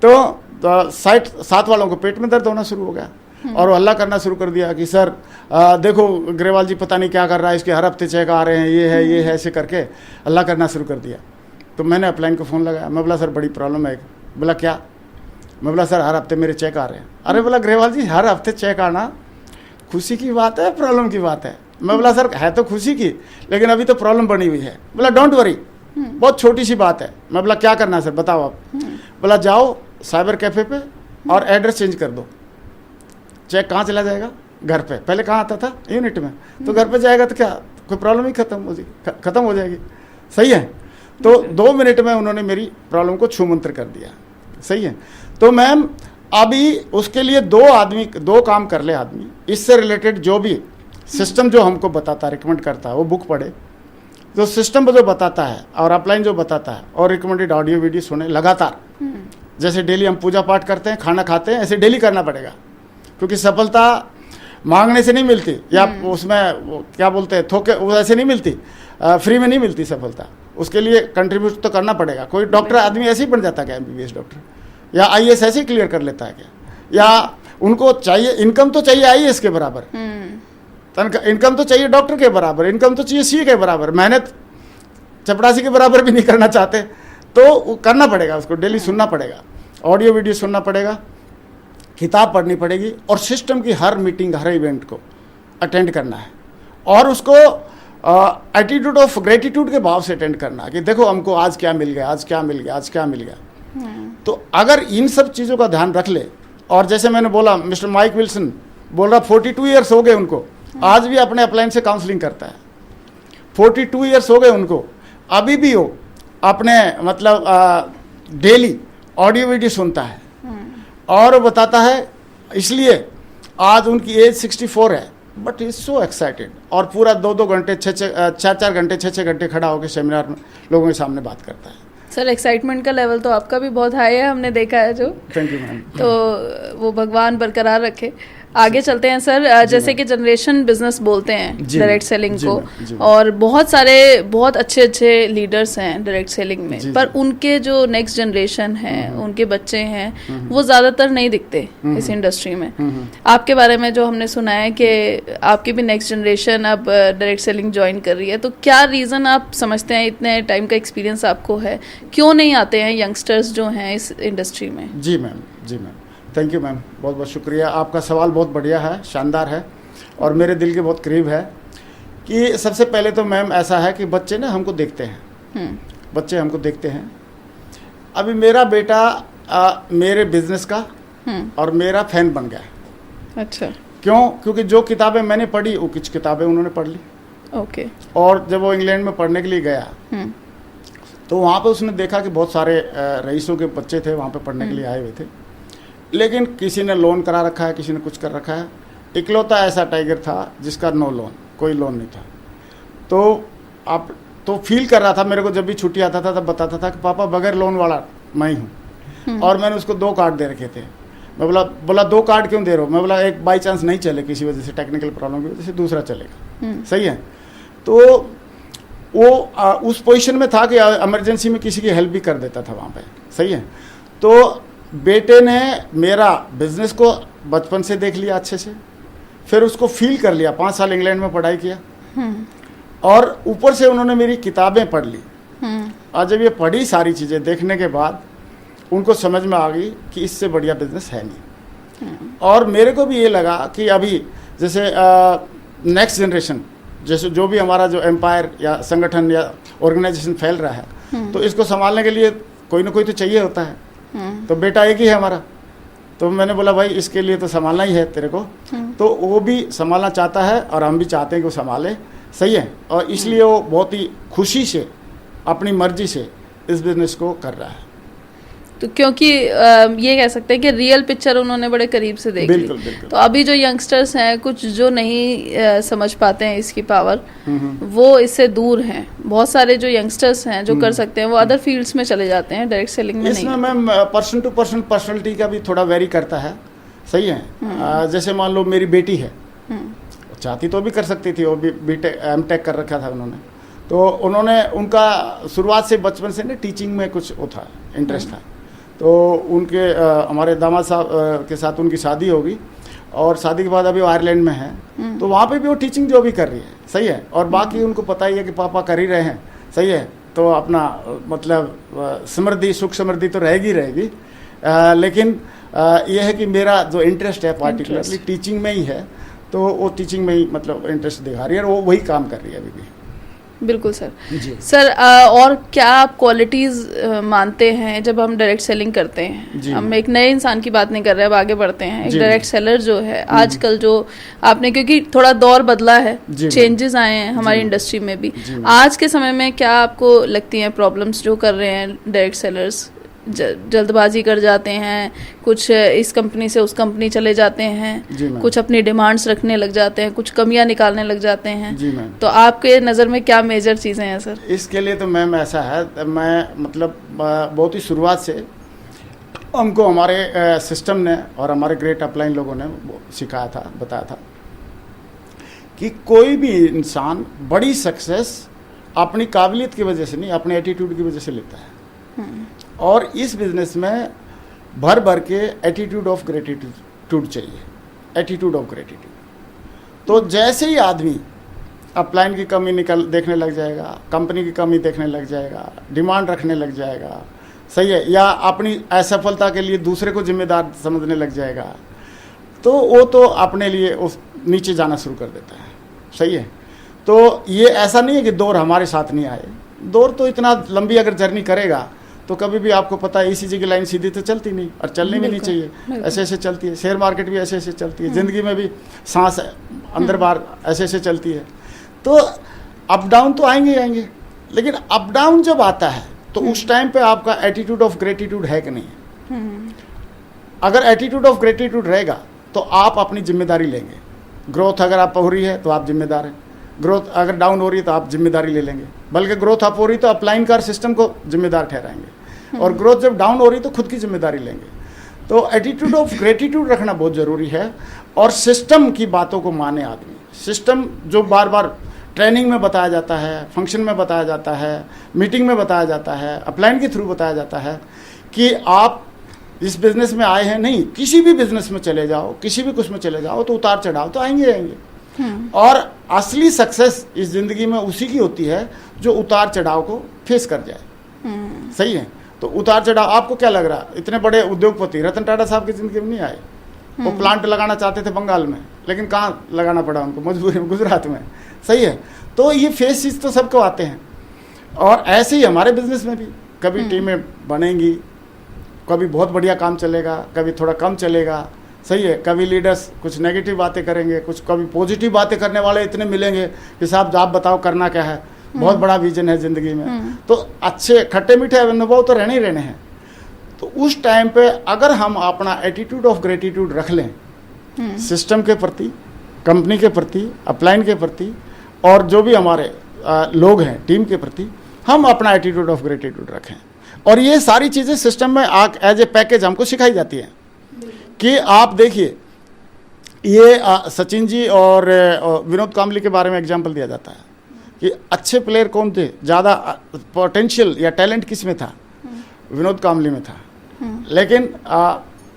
तो साथ वालों को पेट में दर्द होना शुरू हो गया और वो हल्ला करना शुरू कर दिया कि सर देखो ग्रेवाल जी पता नहीं क्या कर रहा है, इसके हर हफ्ते चेक आ रहे हैं, ये है ऐसे करके हल्ला करना शुरू कर दिया। तो मैंने अपलाइन को फ़ोन लगाया, मैं बोला सर बड़ी प्रॉब्लम है। बोला क्या? मैं बोला सर हर हफ्ते मेरे चेक आ रहे हैं। अरे बोला ग्रेवाल जी हर हफ्ते चेक आना खुशी की बात है, प्रॉब्लम की बात है? मैं बोला सर है तो खुशी की, लेकिन अभी तो प्रॉब्लम बनी हुई है। बोला डोंट वरी, बहुत छोटी सी बात है। मैं बोला क्या करना है सर बताओ आप? बोला जाओ साइबर कैफ़े पे और एड्रेस चेंज कर दो, चेक कहाँ चला जाएगा? घर पे। पहले कहाँ आता था? यूनिट में। तो घर पे जाएगा तो क्या कोई प्रॉब्लम ही खत्म हो जाएगी। सही है। तो 2 मिनट में उन्होंने मेरी प्रॉब्लम को छूमंतर कर दिया। सही है। तो मैम अभी उसके लिए 2 काम कर ले आदमी, इससे रिलेटेड जो भी सिस्टम जो हमको बताता है, रिकमेंड करता है, वो बुक पढ़े, जो सिस्टम जो बताता है और अपलाइन जो बताता है, और रिकमेंडेड ऑडियो वीडियो सुने लगातार। जैसे डेली हम पूजा पाठ करते हैं, खाना खाते हैं, ऐसे डेली करना पड़ेगा, क्योंकि सफलता मांगने से नहीं मिलती, या उसमें क्या बोलते हैं थोके, वो ऐसे नहीं मिलती, फ्री में नहीं मिलती सफलता। उसके लिए कंट्रीब्यूट तो करना पड़ेगा। कोई डॉक्टर आदमी ऐसे ही बन जाता है क्या, MBBS डॉक्टर या IAS ऐसे ही क्लियर कर लेता है क्या? या उनको चाहिए इनकम तो चाहिए IAS के बराबर, इनकम तो चाहिए डॉक्टर के बराबर, इनकम तो चाहिए CA के बराबर, मेहनत चपरासी के बराबर भी नहीं करना चाहते, तो करना पड़ेगा, उसको डेली सुनना पड़ेगा, ऑडियो वीडियो सुनना पड़ेगा, किताब पढ़नी पड़ेगी, और सिस्टम की हर मीटिंग हर इवेंट को अटेंड करना है, और उसको एटीट्यूड ऑफ ग्रेटिट्यूड के भाव से अटेंड करना है कि देखो हमको आज क्या मिल गया, आज क्या मिल गया, आज क्या मिल गया। तो अगर इन सब चीज़ों का ध्यान रख ले, और जैसे मैंने बोला मिस्टर माइक विल्सन बोल रहा 42 ईयर्स हो गए उनको, आज भी अपने अपलाइन से काउंसलिंग करता है। 42 ईयर्स हो गए उनको, अभी भी वो अपने मतलब डेली ऑडियो वीडियो सुनता है और बताता है। इसलिए आज उनकी एज 64 है, बट इज सो एक्साइटेड, और पूरा 2-2 घंटे 4-4 घंटे 6-6 घंटे खड़ा होकर सेमिनार में लोगों के सामने बात करता है। सर एक्साइटमेंट का लेवल तो आपका भी बहुत हाई है, हमने देखा है जो। Thank you ma'am. तो वो भगवान बरकरार रखे। आगे चलते हैं सर, जैसे कि जनरेशन बिजनेस बोलते हैं डायरेक्ट सेलिंग को, और बहुत सारे बहुत अच्छे लीडर्स हैं डायरेक्ट सेलिंग में, पर उनके जो नेक्स्ट जनरेशन है, उनके बच्चे हैं, वो ज़्यादातर नहीं दिखते इस इंडस्ट्री में। आपके बारे में जो हमने सुना है कि आपकी भी नेक्स्ट जनरेशन अब डायरेक्ट सेलिंग ज्वाइन कर रही है, तो क्या रीज़न आप समझते हैं, इतने टाइम का एक्सपीरियंस आपको है, क्यों नहीं आते हैं यंगस्टर्स जो हैं इस इंडस्ट्री में? जी मैम, जी मैम, थैंक यू मैम, बहुत बहुत शुक्रिया। आपका सवाल बहुत बढ़िया है, शानदार है, और मेरे दिल के बहुत करीब है। कि सबसे पहले तो मैम ऐसा है कि बच्चे ना हमको देखते हैं, बच्चे हमको देखते हैं। अभी मेरा बेटा मेरे बिजनेस का और मेरा फैन बन गया। अच्छा। क्यों? क्योंकि जो किताबें मैंने पढ़ी वो कुछ किताबें उन्होंने पढ़ ली। ओके। और जब वो इंग्लैंड में पढ़ने के लिए गया तो वहाँ पे उसने देखा कि बहुत सारे रईसों के बच्चे थे वहाँ पे पढ़ने के लिए आए हुए थे, लेकिन किसी ने लोन करा रखा है, किसी ने कुछ कर रखा है। इकलौता ऐसा टाइगर था जिसका नो लोन, कोई लोन नहीं था। तो आप तो फील कर रहा था, मेरे को जब भी छुट्टी आता था तब बताता था कि पापा बगैर लोन वाला मैं ही हूँ। और मैंने उसको 2 कार्ड दे रखे थे। मैं बोला 2 कार्ड क्यों दे रहे हो? मैं बोला एक बाई चांस नहीं चले किसी वजह से, टेक्निकल प्रॉब्लम की वजह से, दूसरा चलेगा। सही है। तो वो उस पोजीशन में था कि इमरजेंसी में किसी की हेल्प भी कर देता था वहाँ पे। सही है। तो बेटे ने मेरा बिजनेस को बचपन से देख लिया अच्छे से, फिर उसको फील कर लिया। 5 साल इंग्लैंड में पढ़ाई किया, और ऊपर से उन्होंने मेरी किताबें पढ़ ली। और जब ये पढ़ी सारी चीज़ें देखने के बाद उनको समझ में आ गई कि इससे बढ़िया बिजनेस है नहीं। और मेरे को भी ये लगा कि अभी जैसे नेक्स्ट जनरेशन, जैसे जो भी हमारा जो एम्पायर या संगठन या ऑर्गेनाइजेशन फैल रहा है, तो इसको संभालने के लिए कोई ना कोई तो चाहिए होता है। तो बेटा एक ही है हमारा, तो मैंने बोला भाई इसके लिए तो संभालना ही है तेरे को। तो वो भी संभालना चाहता है और हम भी चाहते हैं कि वो संभाले, सही है। और इसलिए वो बहुत ही खुशी से अपनी मर्जी से इस बिजनेस को कर रहा है। तो क्योंकि ये कह सकते हैं कि रियल पिक्चर उन्होंने बड़े करीब से देख ली। बिल्कुल बिल्कुल। तो अभी जो यंगस्टर्स हैं, कुछ जो नहीं समझ पाते हैं इसकी पावर, वो इससे दूर हैं। बहुत सारे जो यंगस्टर्स हैं जो कर सकते हैं वो अदर फील्ड्स में चले जाते हैं, डायरेक्ट सेलिंग में नहीं। इसमें ma'am person to person personality का भी थोड़ा वेरी करता है, सही है। जैसे मान लो मेरी बेटी है, चाहती तो भी कर सकती थी, वो भी बीटेक एमटेक कर रखा था उन्होंने। तो उन्होंने उनका शुरुआत से बचपन से ना टीचिंग में कुछ वो था, इंटरेस्ट था। तो उनके हमारे दामाद साहब के साथ उनकी शादी होगी और शादी के बाद अभी वो आयरलैंड में है, तो वहाँ पे भी वो टीचिंग जो भी कर रही है, सही है। और बाकी उनको पता ही है कि पापा कर ही रहे हैं, सही है। तो अपना मतलब समृद्धि सुख समृद्धि तो रहेगी रहेगी, लेकिन यह है कि मेरा जो इंटरेस्ट है पार्टिकुलरली टीचिंग में ही है, तो वो टीचिंग में ही मतलब इंटरेस्ट दिखा रही है और वो वही काम कर रही है अभी भी। बिल्कुल सर। जी सर, और क्या आप क्वालिटीज मानते हैं जब हम डायरेक्ट सेलिंग करते हैं? हम एक नए इंसान की बात नहीं कर रहे, अब आगे बढ़ते हैं। एक डायरेक्ट सेलर जो है आजकल, जो आपने, क्योंकि थोड़ा दौर बदला है, चेंजेस आए हैं हमारी इंडस्ट्री में भी, आज के समय में क्या आपको लगती हैं प्रॉब्लम्स जो कर रहे हैं डायरेक्ट सेलर्स? जल्दबाजी कर जाते हैं, कुछ इस कंपनी से उस कंपनी चले जाते हैं, कुछ अपनी डिमांड्स रखने लग जाते हैं, कुछ कमियां निकालने लग जाते हैं। जी मैम। तो आपके नज़र में क्या मेजर चीज़ें हैं सर? इसके लिए तो मैम ऐसा है, मैं मतलब बहुत ही शुरुआत से हमको हमारे सिस्टम ने और हमारे ग्रेट अपलाइन लोगों ने सिखाया था, बताया था कि कोई भी इंसान बड़ी सक्सेस अपनी काबिलियत की वजह से नहीं, अपने एटीट्यूड की वजह से लेता है। और इस बिजनेस में भर भर के एटीट्यूड ऑफ ग्रेटिट्यूड चाहिए, एटीट्यूड ऑफ ग्रेटिट्यूड। तो जैसे ही आदमी अपलाइन की कमी देखने लग जाएगा, कंपनी की कमी देखने लग जाएगा, डिमांड रखने लग जाएगा, सही है, या अपनी असफलता के लिए दूसरे को जिम्मेदार समझने लग जाएगा, तो वो तो अपने लिए उस नीचे जाना शुरू कर देता है, सही है। तो ये ऐसा नहीं है कि दौर हमारे साथ नहीं आए, दौर तो इतना लंबी अगर जर्नी करेगा तो कभी भी आपको पता है इसी की लाइन सीधी तो चलती नहीं, और चलनी भी नहीं चाहिए, ऐसे ऐसे चलती है। शेयर मार्केट भी ऐसे ऐसे चलती है, ज़िंदगी में भी सांस अंदर बाहर ऐसे ऐसे चलती है। तो अप डाउन तो आएंगे ही आएंगे, लेकिन अप डाउन जब आता है तो उस टाइम पे आपका एटीट्यूड ऑफ ग्रेटिट्यूड है कि नहीं है। अगर एटीट्यूड ऑफ ग्रेटिट्यूड रहेगा तो आप अपनी जिम्मेदारी लेंगे। ग्रोथ अगर आप हो रही है तो आप जिम्मेदार हैं, ग्रोथ अगर डाउन हो रही है तो आप जिम्मेदारी ले लेंगे, बल्कि ग्रोथ अप हो रही तो अपलाइन कार सिस्टम को जिम्मेदार ठहराएंगे, और ग्रोथ जब डाउन हो रही तो खुद की जिम्मेदारी लेंगे। तो एटीट्यूड ऑफ ग्रेटिट्यूड रखना बहुत ज़रूरी है, और सिस्टम की बातों को माने आदमी। सिस्टम जो बार बार ट्रेनिंग में बताया जाता है, फंक्शन में बताया जाता है, मीटिंग में बताया जाता है, अपलाइन के थ्रू बताया जाता है कि आप इस बिज़नेस में आए हैं, नहीं, किसी भी बिज़नेस में चले जाओ, किसी भी कुछ में चले जाओ, तो उतार चढ़ाव तो आएंगे आएंगे। और असली सक्सेस इस जिंदगी में उसी की होती है जो उतार चढ़ाव को फेस कर जाए, सही है। तो उतार चढ़ाव, आपको क्या लग रहा, इतने बड़े उद्योगपति रतन टाटा साहब की जिंदगी में नहीं आए। वो प्लांट लगाना चाहते थे बंगाल में, लेकिन कहाँ लगाना पड़ा उनको, मजबूरी में, गुजरात में, सही है। तो ये फेसेस तो सबको आते हैं, और ऐसे ही हमारे बिजनेस में भी कभी टीमें बनेंगी, कभी बहुत बढ़िया काम चलेगा, कभी थोड़ा कम चलेगा, सही है। कभी लीडर्स कुछ नेगेटिव बातें करेंगे, कुछ कभी पॉजिटिव बातें करने वाले इतने मिलेंगे कि साहब आप बताओ करना क्या है, बहुत बड़ा विजन है ज़िंदगी में। तो अच्छे खट्टे मीठे अनुभव तो रहने ही रहने हैं। तो उस टाइम पे अगर हम अपना एटीट्यूड ऑफ ग्रेटिट्यूड रख लें सिस्टम के प्रति, कंपनी के प्रति, अपलाइन के प्रति, और जो भी हमारे लोग हैं टीम के प्रति, हम अपना एटीट्यूड ऑफ ग्रेटिट्यूड रखें, और ये सारी चीज़ें सिस्टम में एज ए पैकेज हमको सिखाई जाती हैं। कि आप देखिए, ये सचिन जी और विनोद कामली के बारे में एग्जाम्पल दिया जाता है कि अच्छे प्लेयर कौन थे, ज़्यादा पोटेंशियल या टैलेंट किस में था, विनोद कामली में था। लेकिन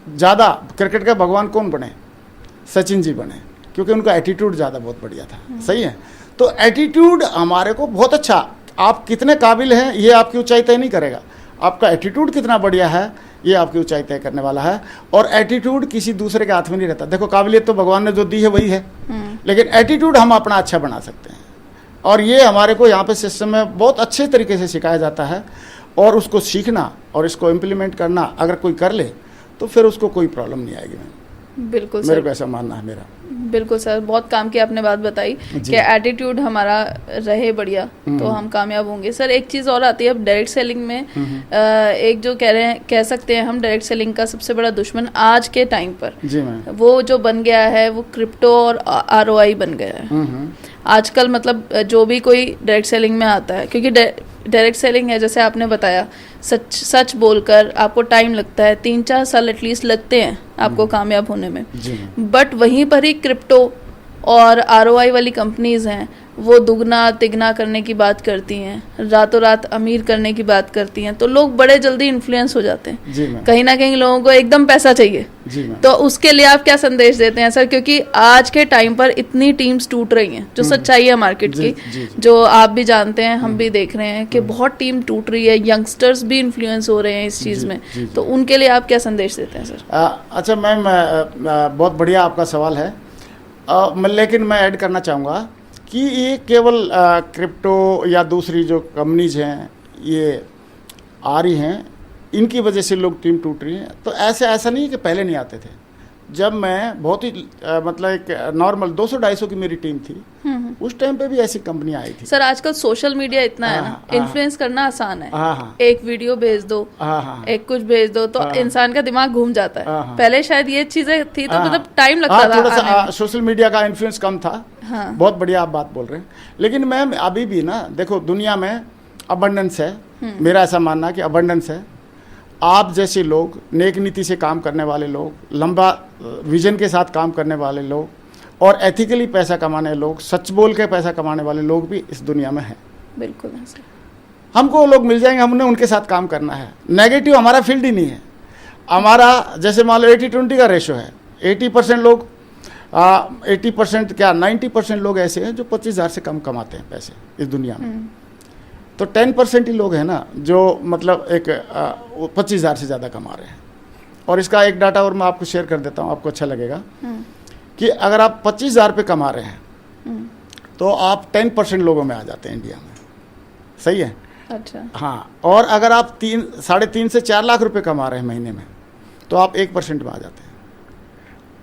ज़्यादा क्रिकेट का भगवान कौन बने, सचिन जी बने, क्योंकि उनका एटीट्यूड ज़्यादा बहुत बढ़िया था, सही है। तो एटीट्यूड हमारे को बहुत अच्छा, आप कितने काबिल हैं ये आपकी ऊंचाई तय नहीं करेगा, आपका एटीट्यूड कितना बढ़िया है ये आपकी ऊंचाई तय करने वाला है। और एटीट्यूड किसी दूसरे के हाथ में नहीं रहता। देखो काबिलियत तो भगवान ने जो दी है वही है, लेकिन एटीट्यूड हम अपना अच्छा बना सकते हैं। और ये हमारे को यहाँ पे सिस्टम में बहुत अच्छे तरीके से सिखाया जाता है, और उसको सीखना और इसको इम्प्लीमेंट करना अगर कोई कर ले तो फिर उसको कोई प्रॉब्लम नहीं आएगी। बिल्कुल मेरे सर, को ऐसा मानना है मेरा। बिल्कुल सर, बहुत काम की आपने बात बताई कि एटीट्यूड हमारा रहे बढ़िया तो हम कामयाब होंगे। सर एक चीज़ और आती है अब डायरेक्ट सेलिंग में, एक जो कह सकते हैं हम डायरेक्ट सेलिंग का सबसे बड़ा दुश्मन आज के टाइम पर जी मैम, वो जो बन गया है वो क्रिप्टो और ROI बन गया है आजकल। मतलब जो भी कोई डायरेक्ट सेलिंग में आता है, क्योंकि डायरेक्ट सेलिंग है जैसे आपने बताया, सच बोलकर आपको टाइम लगता है, 3-4 साल एटलीस्ट लगते हैं आपको कामयाब होने में। बट वहीं पर ही क्रिप्टो और ROI वाली कंपनीज हैं, वो दुगना तिगना करने की बात करती हैं, रातों रात अमीर करने की बात करती हैं, तो लोग बड़े जल्दी इन्फ्लुएंस हो जाते हैं। जी मैम, कहीं ना कहीं लोगों को एकदम पैसा चाहिए। जी मैम, तो उसके लिए आप क्या संदेश देते हैं सर? क्योंकि आज के टाइम पर इतनी टीम्स टूट रही हैं, जो सच्चाई है मार्केट की, जो आप भी जानते हैं, हम भी देख रहे हैं कि बहुत टीम टूट रही है, यंगस्टर्स भी इन्फ्लुएंस हो रहे हैं इस चीज़ में। तो उनके लिए आप क्या संदेश देते हैं सर? अच्छा मैम, बहुत बढ़िया आपका सवाल है। लेकिन मैं ऐड करना चाहूँगा कि ये केवल क्रिप्टो या दूसरी जो कंपनीज हैं ये आ रही हैं, इनकी वजह से लोग टीम टूट रही हैं। तो ऐसा नहीं है कि पहले नहीं आते थे। जब मैं बहुत ही मतलब एक नॉर्मल 200-250 की मेरी टीम थी, उस टाइम पे भी ऐसी कंपनी आई थी। सर आजकल सोशल मीडिया इतना है ना, इन्फ्लुएंस करना आसान है। एक वीडियो भेज दो, एक कुछ भेज दो, तो इंसान का दिमाग घूम जाता है। पहले शायद ये चीजें थी तो मतलब टाइम लगता था। थोड़ा सा सोशल मीडिया का इन्फ्लुएंस कम था। बहुत बढ़िया आप बात बोल रहे हैं। लेकिन मैम अभी भी ना देखो, दुनिया में अबंडेंस है। मेरा ऐसा मानना है कि अबंडेंस है। आप जैसे लोग, नेक नीति से काम करने वाले लोग, लंबा विजन के साथ काम करने वाले लोग, और एथिकली पैसा कमाने लोग, सच बोल के पैसा कमाने वाले लोग भी इस दुनिया में हैं। बिल्कुल सर, हमको लोग मिल जाएंगे, हमने उनके साथ काम करना है। नेगेटिव हमारा फील्ड ही नहीं है। हमारा जैसे मान लो 80-20 का रेशो है। 80% लोग 80% क्या 90% लोग ऐसे हैं जो 25,000 से कम कमाते हैं पैसे इस दुनिया में। तो 10% ही लोग हैं ना जो मतलब एक 25,000 से ज़्यादा कमा रहे हैं। और इसका एक डाटा और मैं आपको शेयर कर देता हूँ, आपको अच्छा लगेगा कि अगर आप 25,000 पे कमा रहे हैं तो आप 10% लोगों में आ जाते हैं इंडिया में। सही है? अच्छा। हाँ, और अगर आप 3.5 से 4 लाख रुपए कमा रहे हैं महीने में तो आप 1% में आ जाते हैं।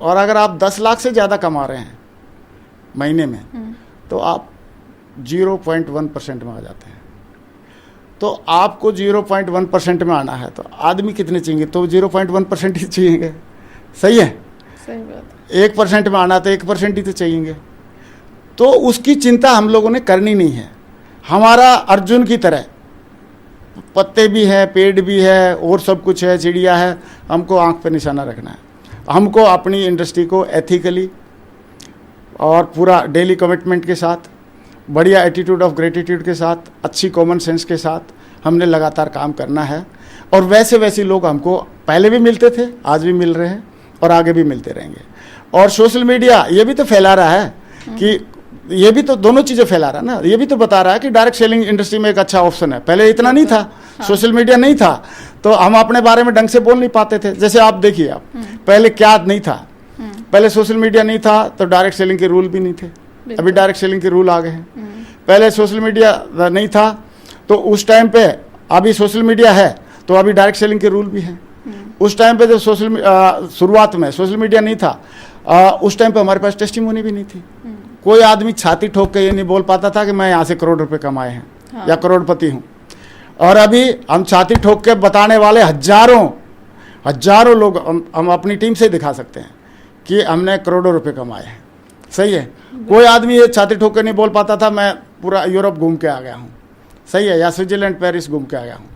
और अगर आप 10 लाख से ज़्यादा कमा रहे हैं महीने में तो आप 0.1% में आ जाते हैं। तो आपको 0.1% में आना है तो आदमी कितने चाहिए? तो 0.1% ही चाहिए। सही है? सही बात। 1% में आना तो 1% ही तो चाहिए। तो उसकी चिंता हम लोगों ने करनी नहीं है। हमारा अर्जुन की तरह पत्ते भी हैं, पेड़ भी है, और सब कुछ है, चिड़िया है। हमको आंख पे निशाना रखना है। हमको अपनी इंडस्ट्री को एथिकली और पूरा डेली कमिटमेंट के साथ, बढ़िया एटीट्यूड ऑफ ग्रेटिट्यूड के साथ, अच्छी कॉमन सेंस के साथ हमने लगातार काम करना है। और वैसे लोग हमको पहले भी मिलते थे, आज भी मिल रहे हैं और आगे भी मिलते रहेंगे। और सोशल मीडिया ये भी तो फैला रहा है कि ये भी तो दोनों चीज़ें फैला रहा है ना। ये भी तो बता रहा है कि डायरेक्ट सेलिंग इंडस्ट्री में एक अच्छा ऑप्शन है। पहले इतना नहीं था, सोशल मीडिया नहीं था तो हम अपने बारे में ढंग से बोल नहीं पाते थे। जैसे आप देखिए, आप पहले क्या नहीं था, पहले सोशल मीडिया नहीं था तो डायरेक्ट सेलिंग के रूल भी नहीं थे। अभी डायरेक्ट सेलिंग के रूल आ गए हैं। पहले सोशल मीडिया नहीं था तो उस टाइम पे, अभी सोशल मीडिया है तो अभी डायरेक्ट सेलिंग के रूल भी हैं। उस टाइम पे जब शुरुआत में सोशल मीडिया नहीं था, उस टाइम पे हमारे पास टेस्टिमोनी भी नहीं थी। कोई आदमी छाती ठोक के ये नहीं बोल पाता था कि मैं यहाँ से करोड़ रुपए कमाए हैं या करोड़पति हूँ। और अभी हम छाती ठोक के बताने वाले हजारों लोग हम अपनी टीम से दिखा सकते हैं कि हमने करोड़ों रुपए कमाए हैं। सही है? कोई आदमी ये छाती ठोक के नहीं बोल पाता था मैं पूरा यूरोप घूम के आ गया हूँ। सही है? या स्विट्जरलैंड पेरिस घूम के आ गया हूँ।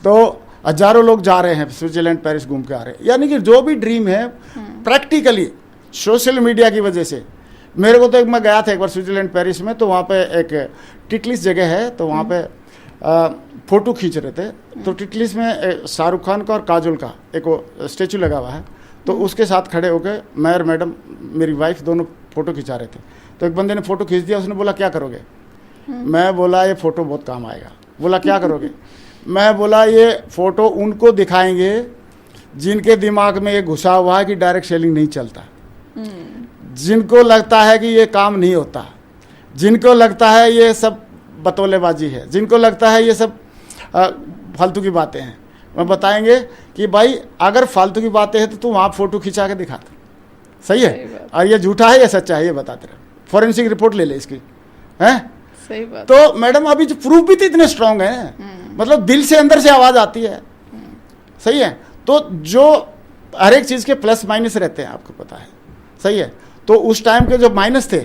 तो हजारों लोग जा रहे हैं स्विट्जरलैंड पेरिस घूम के आ रहे हैं। यानी कि जो भी ड्रीम है प्रैक्टिकली सोशल मीडिया की वजह से। मेरे को तो मैं गया था एक बार स्विट्जरलैंड पेरिस में, तो वहाँ पे एक टिटलिस जगह है, तो वहाँ पे फ़ोटो खींच रहे थे। तो टिटलिस में शाहरुख खान का और काजोल का एक स्टेचू लगा हुआ है। तो उसके साथ खड़े होकर मैं और मैडम, मेरी वाइफ, दोनों फ़ोटो खिंचा रहे थे। तो एक बंदे ने फ़ोटो खींच दिया, उसने बोला क्या करोगे? मैं बोला ये फ़ोटो बहुत काम आएगा। बोला क्या करोगे? मैं बोला ये फ़ोटो उनको दिखाएंगे जिनके दिमाग में ये घुसा हुआ है कि डायरेक्ट सेलिंग नहीं चलता, जिनको लगता है कि ये काम नहीं होता, जिनको लगता है ये सब बतौलेबाजी है, जिनको लगता है ये सब फालतू की बातें हैं। मैं बताएंगे कि भाई अगर फालतू की बातें हैं तो तुम आप फ़ोटो खिंचा के दिखा दो, सही है, और ये झूठा है या सच्चा है ये बताते रहो, फॉरेंसिक रिपोर्ट ले ले इसकी, हैं? सही बात। तो मैडम अभी जो प्रूफ भी तो इतने स्ट्रांग हैं, मतलब दिल से अंदर से आवाज़ आती है, सही है। तो जो हर एक चीज़ के प्लस माइनस रहते हैं, आपको पता है, सही है। तो उस टाइम के जो माइनस थे,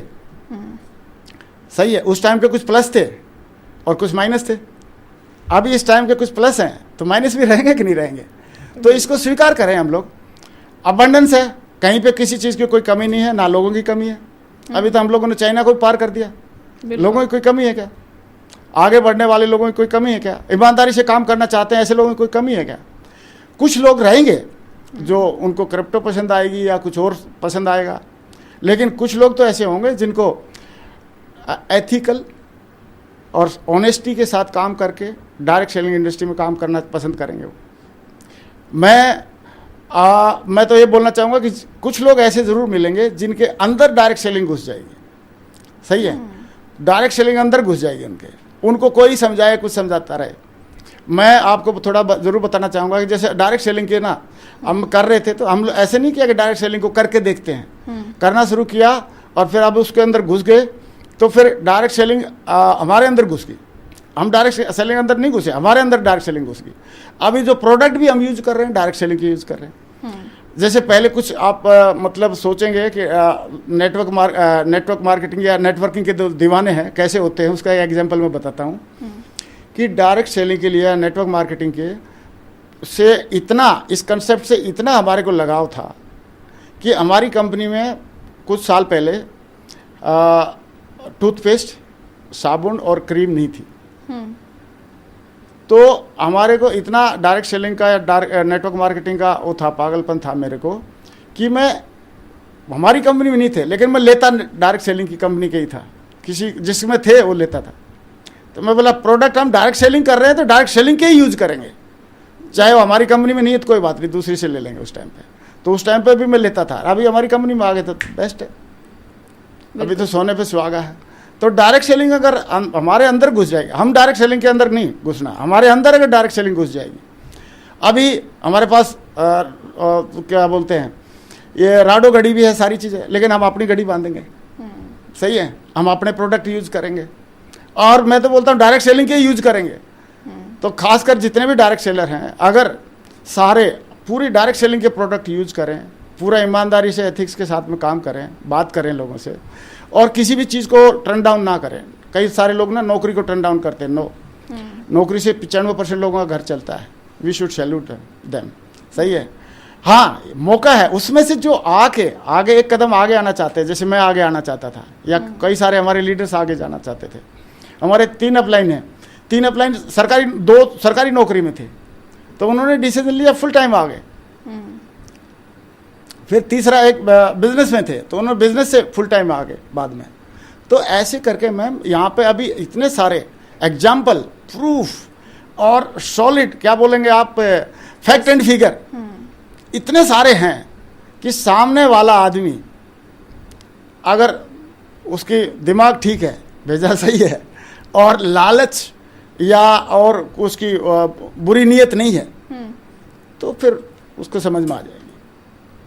सही है, उस टाइम के कुछ प्लस थे और कुछ माइनस थे। अभी इस टाइम के कुछ प्लस हैं तो माइनस भी रहेंगे कि नहीं रहेंगे, तो इसको स्वीकार करें हम लोग। अबंडेंस है, कहीं पे किसी चीज़ की कोई कमी नहीं है, ना लोगों की कमी है। अभी तो हम लोगों ने चाइना को पार कर दिया, लोगों की कोई कमी है क्या? आगे बढ़ने वाले लोगों की कोई कमी है क्या? ईमानदारी से काम करना चाहते हैं ऐसे लोगों की कोई कमी है क्या? कुछ लोग रहेंगे जो उनको क्रिप्टो पसंद आएगी या कुछ और पसंद आएगा, लेकिन कुछ लोग तो ऐसे होंगे जिनको एथिकल और ऑनेस्टी के साथ काम करके डायरेक्ट सेलिंग इंडस्ट्री में काम करना पसंद करेंगे। मैं तो ये बोलना चाहूँगा कि कुछ लोग ऐसे ज़रूर मिलेंगे जिनके अंदर डायरेक्ट सेलिंग घुस जाएगी, सही है, डायरेक्ट सेलिंग अंदर घुस जाएगी उनको कोई समझाए कुछ समझाता रहे। मैं आपको थोड़ा ज़रूर बताना चाहूँगा कि जैसे डायरेक्ट सेलिंग के ना हम कर रहे थे, तो हम ऐसे नहीं किया कि डायरेक्ट सेलिंग को करके देखते हैं, करना शुरू किया और फिर अब उसके अंदर घुस गए, तो फिर डायरेक्ट सेलिंग हमारे अंदर घुस गई। हम डायरेक्ट सेलिंग अंदर नहीं घुसे, हमारे अंदर डायरेक्ट सेलिंग घुस गई। अभी जो प्रोडक्ट भी हम यूज कर रहे हैं डायरेक्ट सेलिंग की यूज़ कर रहे हैं। जैसे पहले कुछ आप मतलब सोचेंगे कि नेटवर्क मार्केटिंग या नेटवर्किंग के जो दीवाने हैं कैसे होते हैं, उसका एक एग्जांपल मैं बताता हूँ कि डायरेक्ट सेलिंग के लिए नेटवर्क मार्केटिंग के से इतना, इस कंसेप्ट से इतना हमारे को लगाव था कि हमारी कंपनी में कुछ साल पहले टूथपेस्ट, साबुन और क्रीम नहीं थी। तो हमारे को इतना डायरेक्ट सेलिंग का या नेटवर्क मार्केटिंग का वो था, पागलपन था मेरे को कि मैं, हमारी कंपनी में नहीं थे लेकिन मैं लेता डायरेक्ट सेलिंग की कंपनी के ही था, किसी जिसमें थे वो लेता था। तो मैं बोला प्रोडक्ट हम डायरेक्ट सेलिंग कर रहे हैं तो डायरेक्ट सेलिंग के ही यूज़ करेंगे, चाहे वो हमारी कंपनी में नहीं है तो कोई बात नहीं, दूसरी से ले लेंगे उस टाइम पे। तो उस टाइम पे भी मैं लेता था, अभी हमारी कंपनी में आ गए तो बेस्ट है, अभी तो सोने पे सुहागा है। तो डायरेक्ट सेलिंग अगर हमारे अंदर घुस जाएगी, हम डायरेक्ट सेलिंग के अंदर नहीं घुसना, हमारे अंदर अगर डायरेक्ट सेलिंग घुस जाएगी। अभी हमारे पास क्या बोलते हैं, ये राडो घड़ी भी है, सारी चीज़ें, लेकिन हम अपनी घड़ी बांधेंगे, सही है, हम अपने प्रोडक्ट यूज करेंगे और मैं तो बोलता हूँ डायरेक्ट सेलिंग के यूज करेंगे। तो खासकर जितने भी डायरेक्ट सेलर हैं, अगर सारे पूरी डायरेक्ट सेलिंग के प्रोडक्ट यूज करें, पूरा ईमानदारी से एथिक्स के साथ में काम करें, बात करें लोगों से, और किसी भी चीज़ को टर्न डाउन ना करें। कई सारे लोग ना नौकरी को टर्न डाउन करते हैं, नौकरी से 95% लोगों का घर चलता है, वी शुड सैल्यूट देम, सही है। हाँ, मौका है, उसमें से जो आगे एक कदम आगे आना चाहते हैं, जैसे मैं आगे आना चाहता था या कई सारे हमारे लीडर्स आगे जाना चाहते थे। हमारे 3 अपलाइन हैं, 3 अपलाइन सरकारी, 2 सरकारी नौकरी में थे, तो उन्होंने डिसीजन लिया फुल टाइम आ गए। फिर तीसरा एक बिजनेस में थे, तो उन्होंने बिजनेस से फुल टाइम आ गए बाद में। तो ऐसे करके मैम यहाँ पे अभी इतने सारे एग्जाम्पल, प्रूफ और सॉलिड, क्या बोलेंगे आप, फैक्ट एंड फिगर इतने सारे हैं कि सामने वाला आदमी अगर उसकी दिमाग ठीक है, भेजा सही है, और लालच या और उसकी बुरी नीयत नहीं है, तो फिर उसको समझ में आ जाएगी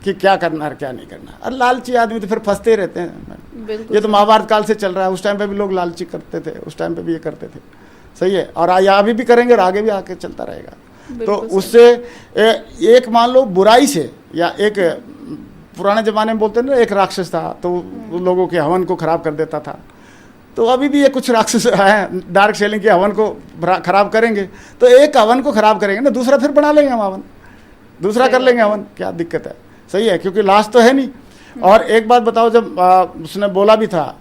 कि क्या करना है क्या नहीं करना। और लालची आदमी तो फिर फंसते रहते हैं। ये तो महाभारत काल से चल रहा है, उस टाइम पे भी लोग लालची करते थे, उस टाइम पे भी ये करते थे, सही है, और अभी भी करेंगे और आगे भी आके चलता रहेगा। तो उससे एक मान लो बुराई से, या एक पुराने ज़माने में बोलते हैं ना, एक राक्षस था तो लोगों के हवन को ख़राब कर देता था, तो अभी भी ये कुछ राक्षस हैं डायरेक्ट सेलिंग के हवन को ख़राब करेंगे। तो एक हवन को ख़राब करेंगे ना, दूसरा फिर बना लेंगे हम हवन, दूसरा कर लेंगे हवन, क्या दिक्कत है, सही है, क्योंकि लास्ट तो है नहीं। और एक बात बताओ, जब उसने बोला भी था,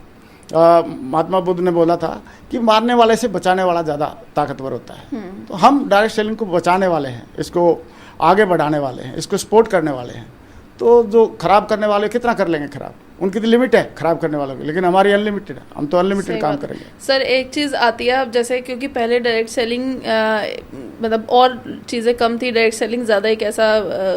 महात्मा बुद्ध ने बोला था कि मारने वाले से बचाने वाला ज़्यादा ताकतवर होता है। तो हम डायरेक्ट सेलिंग को बचाने वाले हैं, इसको आगे बढ़ाने वाले हैं, इसको सपोर्ट करने वाले हैं। तो जो खराब करने वाले कितना कर लेंगे खराब। उनकी तो लिमिट है खराब करने वालों की, लेकिन हमारी अनलिमिटेड है, हम तो अनलिमिटेड सही काम बात। करेंगे। सर एक चीज़ आती है अब, जैसे क्योंकि पहले डायरेक्ट सेलिंग मतलब और चीज़ें कम थी, डायरेक्ट सेलिंग ज़्यादा एक ऐसा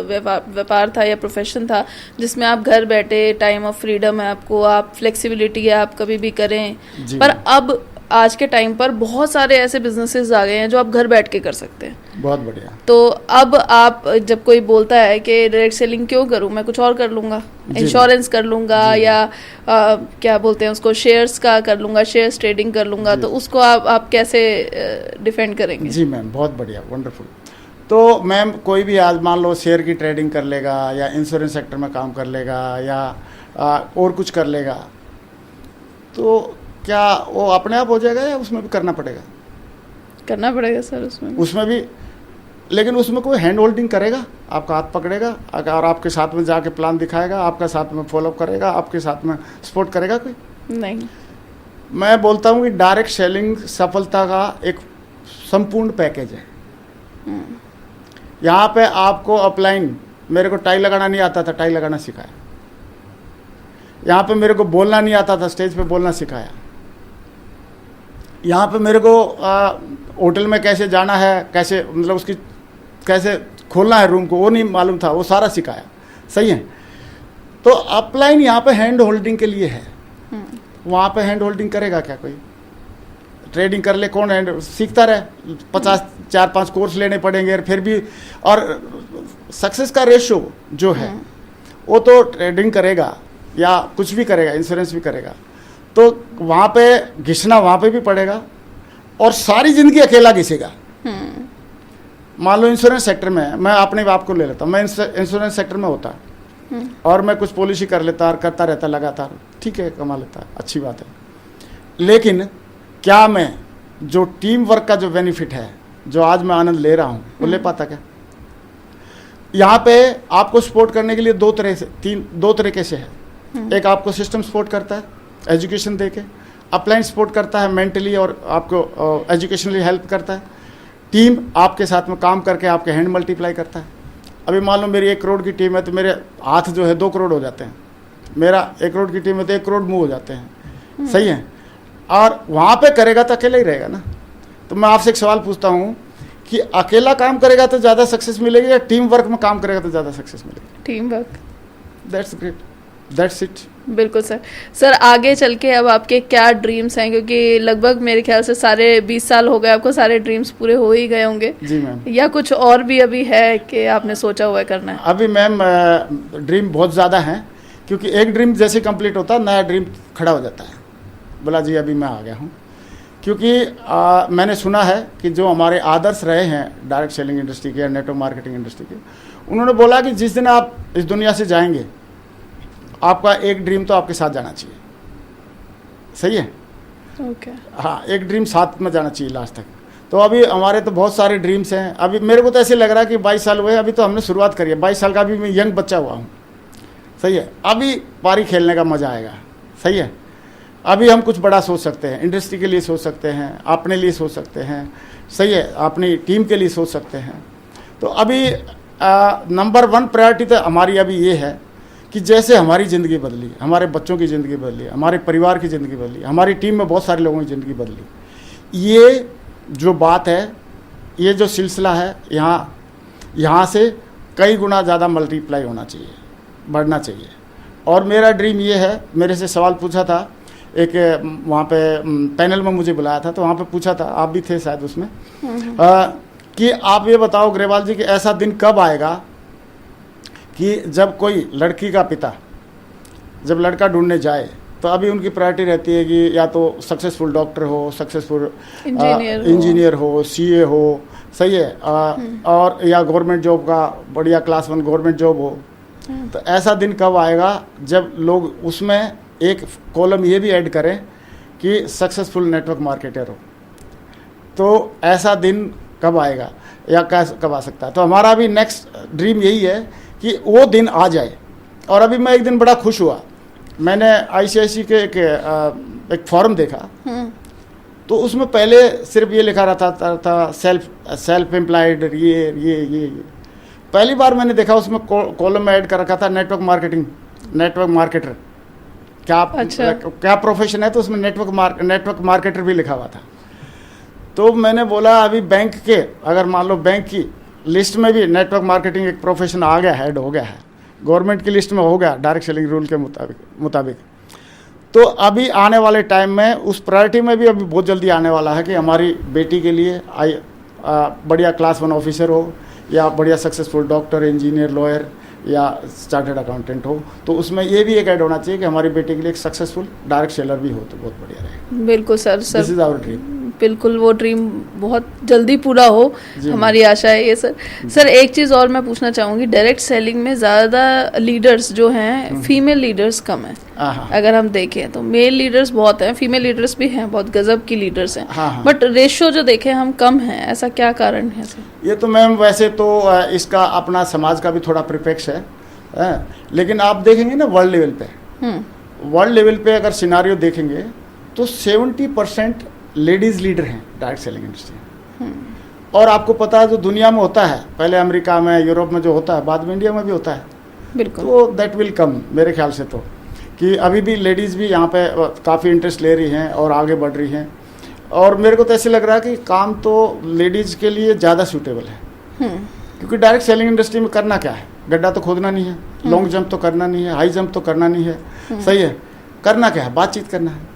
व्यापार था या प्रोफेशन था जिसमें आप घर बैठे, टाइम ऑफ फ्रीडम है आपको, आप फ्लेक्सिबिलिटी है, आप कभी भी करें। जी पर अब आज के टाइम पर बहुत सारे ऐसे बिजनेसेस आ गए हैं जो आप घर बैठ के कर सकते हैं। बहुत बढ़िया। तो अब आप जब कोई बोलता है कि डायरेक्ट सेलिंग क्यों करूं, मैं कुछ और कर लूंगा, जी। इंश्योरेंस कर लूंगा या क्या बोलते हैं उसको, शेयर्स का कर लूंगा, शेयर्स ट्रेडिंग कर लूंगा, जी। तो उसको आप कैसे डिफेंड करेंगे? जी मैम, बहुत बढ़िया, वंडरफुल। तो मैम कोई भी आज मान लो शेयर की ट्रेडिंग कर लेगा या इंश्योरेंस सेक्टर में काम कर लेगा या और कुछ कर लेगा, तो क्या वो अपने आप हो जाएगा या उसमें भी करना पड़ेगा? करना पड़ेगा सर उसमें भी, लेकिन उसमें कोई हैंड होल्डिंग करेगा, आपका हाथ पकड़ेगा और आपके साथ में जाके प्लान दिखाएगा, आपका साथ में फॉलोअप करेगा, आपके साथ में सपोर्ट करेगा कोई? नहीं। मैं बोलता हूँ कि डायरेक्ट सेलिंग सफलता का एक संपूर्ण पैकेज है। यहाँ पे आपको अपलाइन, मेरे को टाई लगाना नहीं आता था, टाई लगाना सिखाया। यहाँ पे मेरे को बोलना नहीं आता था, स्टेज पे बोलना सिखाया। यहाँ पे मेरे को होटल में कैसे जाना है, कैसे मतलब उसकी कैसे खोलना है रूम को, वो नहीं मालूम था, वो सारा सिखाया। सही है। तो अपलाइन यहाँ पे हैंड होल्डिंग के लिए है। वहाँ पे हैंड होल्डिंग करेगा क्या कोई? ट्रेडिंग कर ले, कौन हैंड सीखता रहे? 4-5 कोर्स लेने पड़ेंगे फिर भी। और सक्सेस का रेशो जो है वो तो ट्रेडिंग करेगा या कुछ भी करेगा, इंश्योरेंस भी करेगा, तो वहाँ पे घिसना वहाँ पे भी पड़ेगा और सारी ज़िंदगी अकेला घिसेगा। मान लो इंश्योरेंस सेक्टर में, मैं अपने आप को ले लेता हूँ, मैं इंश्योरेंस सेक्टर में होता और मैं कुछ पॉलिसी कर लेता और करता रहता लगातार, ठीक है, कमा लेता, अच्छी बात है। लेकिन क्या मैं जो टीम वर्क का जो बेनिफिट है, जो आज मैं आनंद ले रहा हूँ, वो ले पाता क्या? यहाँ पे आपको सपोर्ट करने के लिए दो तरीके से है। एक आपको सिस्टम सपोर्ट करता है एजुकेशन देके, अपलाइन सपोर्ट करता है मेंटली और आपको एजुकेशनली हेल्प करता है। टीम आपके साथ में काम करके आपके हैंड मल्टीप्लाई करता है। अभी मान लो मेरी 1 करोड़ की टीम है तो मेरे हाथ जो है 2 करोड़ हो जाते हैं। मेरा 1 करोड़ की टीम है तो 1 करोड़ मूव हो जाते हैं। सही है। और वहाँ पे करेगा तो अकेला ही रहेगा ना। तो मैं आपसे एक सवाल पूछता हूँ कि अकेला काम करेगा तो ज़्यादा सक्सेस मिलेगी या टीम वर्क में काम करेगा तो ज़्यादा सक्सेस मिलेगी? Team work. That's great, that's it. बिल्कुल सर। सर आगे चल के अब आपके क्या ड्रीम्स हैं, क्योंकि लगभग मेरे ख्याल से सारे 20 साल हो गए आपको, सारे ड्रीम्स पूरे हो ही गए होंगे। जी मैम। या कुछ और भी अभी है कि आपने सोचा हुआ है करना है? अभी मैम ड्रीम बहुत ज़्यादा हैं, क्योंकि एक ड्रीम जैसे कंप्लीट होता है नया ड्रीम खड़ा हो जाता है। बोला जी अभी मैं आ गया हूँ, क्योंकि मैंने सुना है कि जो हमारे आदर्श रहे हैं डायरेक्ट सेलिंग इंडस्ट्री के या नेटवर्क मार्केटिंग इंडस्ट्री के, उन्होंने बोला कि जिस दिन आप इस दुनिया से जाएंगे आपका एक ड्रीम तो आपके साथ जाना चाहिए। सही है। ओके। हाँ, एक ड्रीम साथ में जाना चाहिए लास्ट तक। तो अभी हमारे तो बहुत सारे ड्रीम्स हैं। अभी मेरे को तो ऐसे लग रहा है कि 22 साल हुए, अभी तो हमने शुरुआत करी है। 22 साल का अभी मैं यंग बच्चा हुआ हूँ। सही है। अभी पारी खेलने का मज़ा आएगा। सही है। अभी हम कुछ बड़ा सोच सकते हैं, इंडस्ट्री के लिए सोच सकते हैं, अपने लिए सोच सकते हैं। सही है। अपनी टीम के लिए सोच सकते हैं। तो अभी नंबर 1 प्रायोरिटी तो हमारी अभी ये है कि जैसे हमारी ज़िंदगी बदली, हमारे बच्चों की ज़िंदगी बदली, हमारे परिवार की ज़िंदगी बदली, हमारी टीम में बहुत सारे लोगों की ज़िंदगी बदली, ये जो बात है, ये जो सिलसिला है, यहाँ से कई गुना ज़्यादा मल्टीप्लाई होना चाहिए, बढ़ना चाहिए। और मेरा ड्रीम ये है, मेरे से सवाल पूछा था एक वहाँ पे पैनल में मुझे बुलाया था, तो वहाँ पे पूछा था, आप भी थे शायद उसमें, कि आप ये बताओ ग्रेवाल जी कि ऐसा दिन कब आएगा कि जब कोई लड़की का पिता जब लड़का ढूंढने जाए तो अभी उनकी प्रायोरिटी रहती है कि या तो सक्सेसफुल डॉक्टर हो, सक्सेसफुल इंजीनियर हो, सीए हो। सही है। और या गवर्नमेंट जॉब का बढ़िया क्लास 1 गवर्नमेंट जॉब हो। तो ऐसा दिन कब आएगा जब लोग उसमें एक कॉलम ये भी ऐड करें कि सक्सेसफुल नेटवर्क मार्केटर हो? तो ऐसा दिन कब आएगा या कब आ सकता है? तो हमारा भी नेक्स्ट ड्रीम यही है कि वो दिन आ जाए। और अभी मैं एक दिन बड़ा खुश हुआ, मैंने आईसीआईसी के एक फॉर्म देखा, तो उसमें पहले सिर्फ ये लिखा रहता था सेल्फ एम्प्लॉयड, ये पहली बार मैंने देखा उसमें कॉलम में ऐड कर रखा था नेटवर्क मार्केटर। क्या अच्छा। क्या प्रोफेशन है, तो उसमें नेटवर्क मार्केटर भी लिखा हुआ था। तो मैंने बोला अभी बैंक के, अगर मान लो बैंक की लिस्ट में भी नेटवर्क मार्केटिंग एक प्रोफेशन आ गया है, ऐड हो गया है, गवर्नमेंट की लिस्ट में हो गया डायरेक्ट सेलिंग रूल के मुताबिक, तो अभी आने वाले टाइम में उस प्रायोरिटी में भी अभी बहुत जल्दी आने वाला है कि हमारी बेटी के लिए बढ़िया क्लास 1 ऑफिसर हो, या बढ़िया सक्सेसफुल डॉक्टर, इंजीनियर, लॉयर या चार्टर्ड अकाउंटेंट हो, तो उसमें ये भी एक ऐड होना चाहिए कि हमारी बेटी के लिए एक सक्सेसफुल डायरेक्ट सेलर भी हो, तो बहुत बढ़िया रहेगा। बिल्कुल sir, this is our dream. बिल्कुल वो ड्रीम बहुत जल्दी पूरा हो, हमारी आशा है ये सर। सर एक चीज़ और मैं पूछना चाहूँगी, डायरेक्ट सेलिंग में ज़्यादा लीडर्स जो हैं, फीमेल लीडर्स कम हैं। अगर हम देखें तो मेल लीडर्स बहुत हैं, फीमेल लीडर्स भी हैं, बहुत गजब की लीडर्स हैं, बट रेशो जो देखें हम कम हैं, ऐसा क्या कारण है सर? ये तो मैम वैसे तो इसका अपना समाज का भी थोड़ा परिप्रेक्ष्य है, लेकिन आप देखेंगे ना वर्ल्ड लेवल पे अगर सिनारियो देखेंगे तो 70% लेडीज लीडर हैं डायरेक्ट सेलिंग इंडस्ट्री। और आपको पता है जो दुनिया में होता है, पहले अमेरिका में, यूरोप में जो होता है, बाद में इंडिया में भी होता है। बिल्कुल। तो दैट विल कम मेरे ख्याल से, तो कि अभी भी लेडीज़ भी यहाँ पे काफ़ी इंटरेस्ट ले रही हैं और आगे बढ़ रही हैं। और मेरे को तो ऐसे लग रहा है कि काम तो लेडीज़ के लिए ज़्यादा सूटेबल है, क्योंकि डायरेक्ट सेलिंग इंडस्ट्री में करना क्या है, गड्ढा तो खोदना नहीं है, लॉन्ग जंप तो करना नहीं है, हाई जंप तो करना नहीं है, सही है, करना क्या है, बातचीत करना है।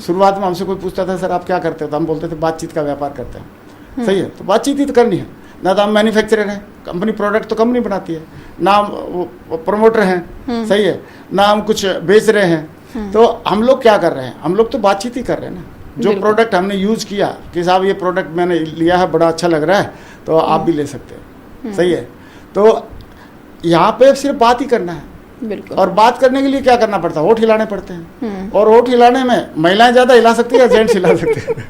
शुरुआत में हमसे कोई पूछता था सर आप क्या करते हो, तो हम बोलते थे बातचीत का व्यापार करते हैं, सही है, तो बातचीत ही तो करनी है ना। तो हम मैन्युफैक्चरर हैं, कंपनी प्रोडक्ट तो कंपनी बनाती है ना, हम प्रमोटर हैं, सही है ना, हम कुछ बेच रहे हैं, तो हम लोग क्या कर रहे हैं, हम लोग तो बातचीत ही कर रहे हैं ना। जो प्रोडक्ट हमने यूज किया कि साहब ये प्रोडक्ट मैंने लिया है, बड़ा अच्छा लग रहा है, तो आप भी ले सकते हो, सही है। तो यहाँ पे सिर्फ बात ही करना है। बिल्कुल। और बात करने के लिए क्या करना पड़ता है, होठ हिलाने पड़ते हैं, और होठ हिलाने में महिलाएं ज़्यादा हिला सकती है या जेंट्स हिला सकते हैं?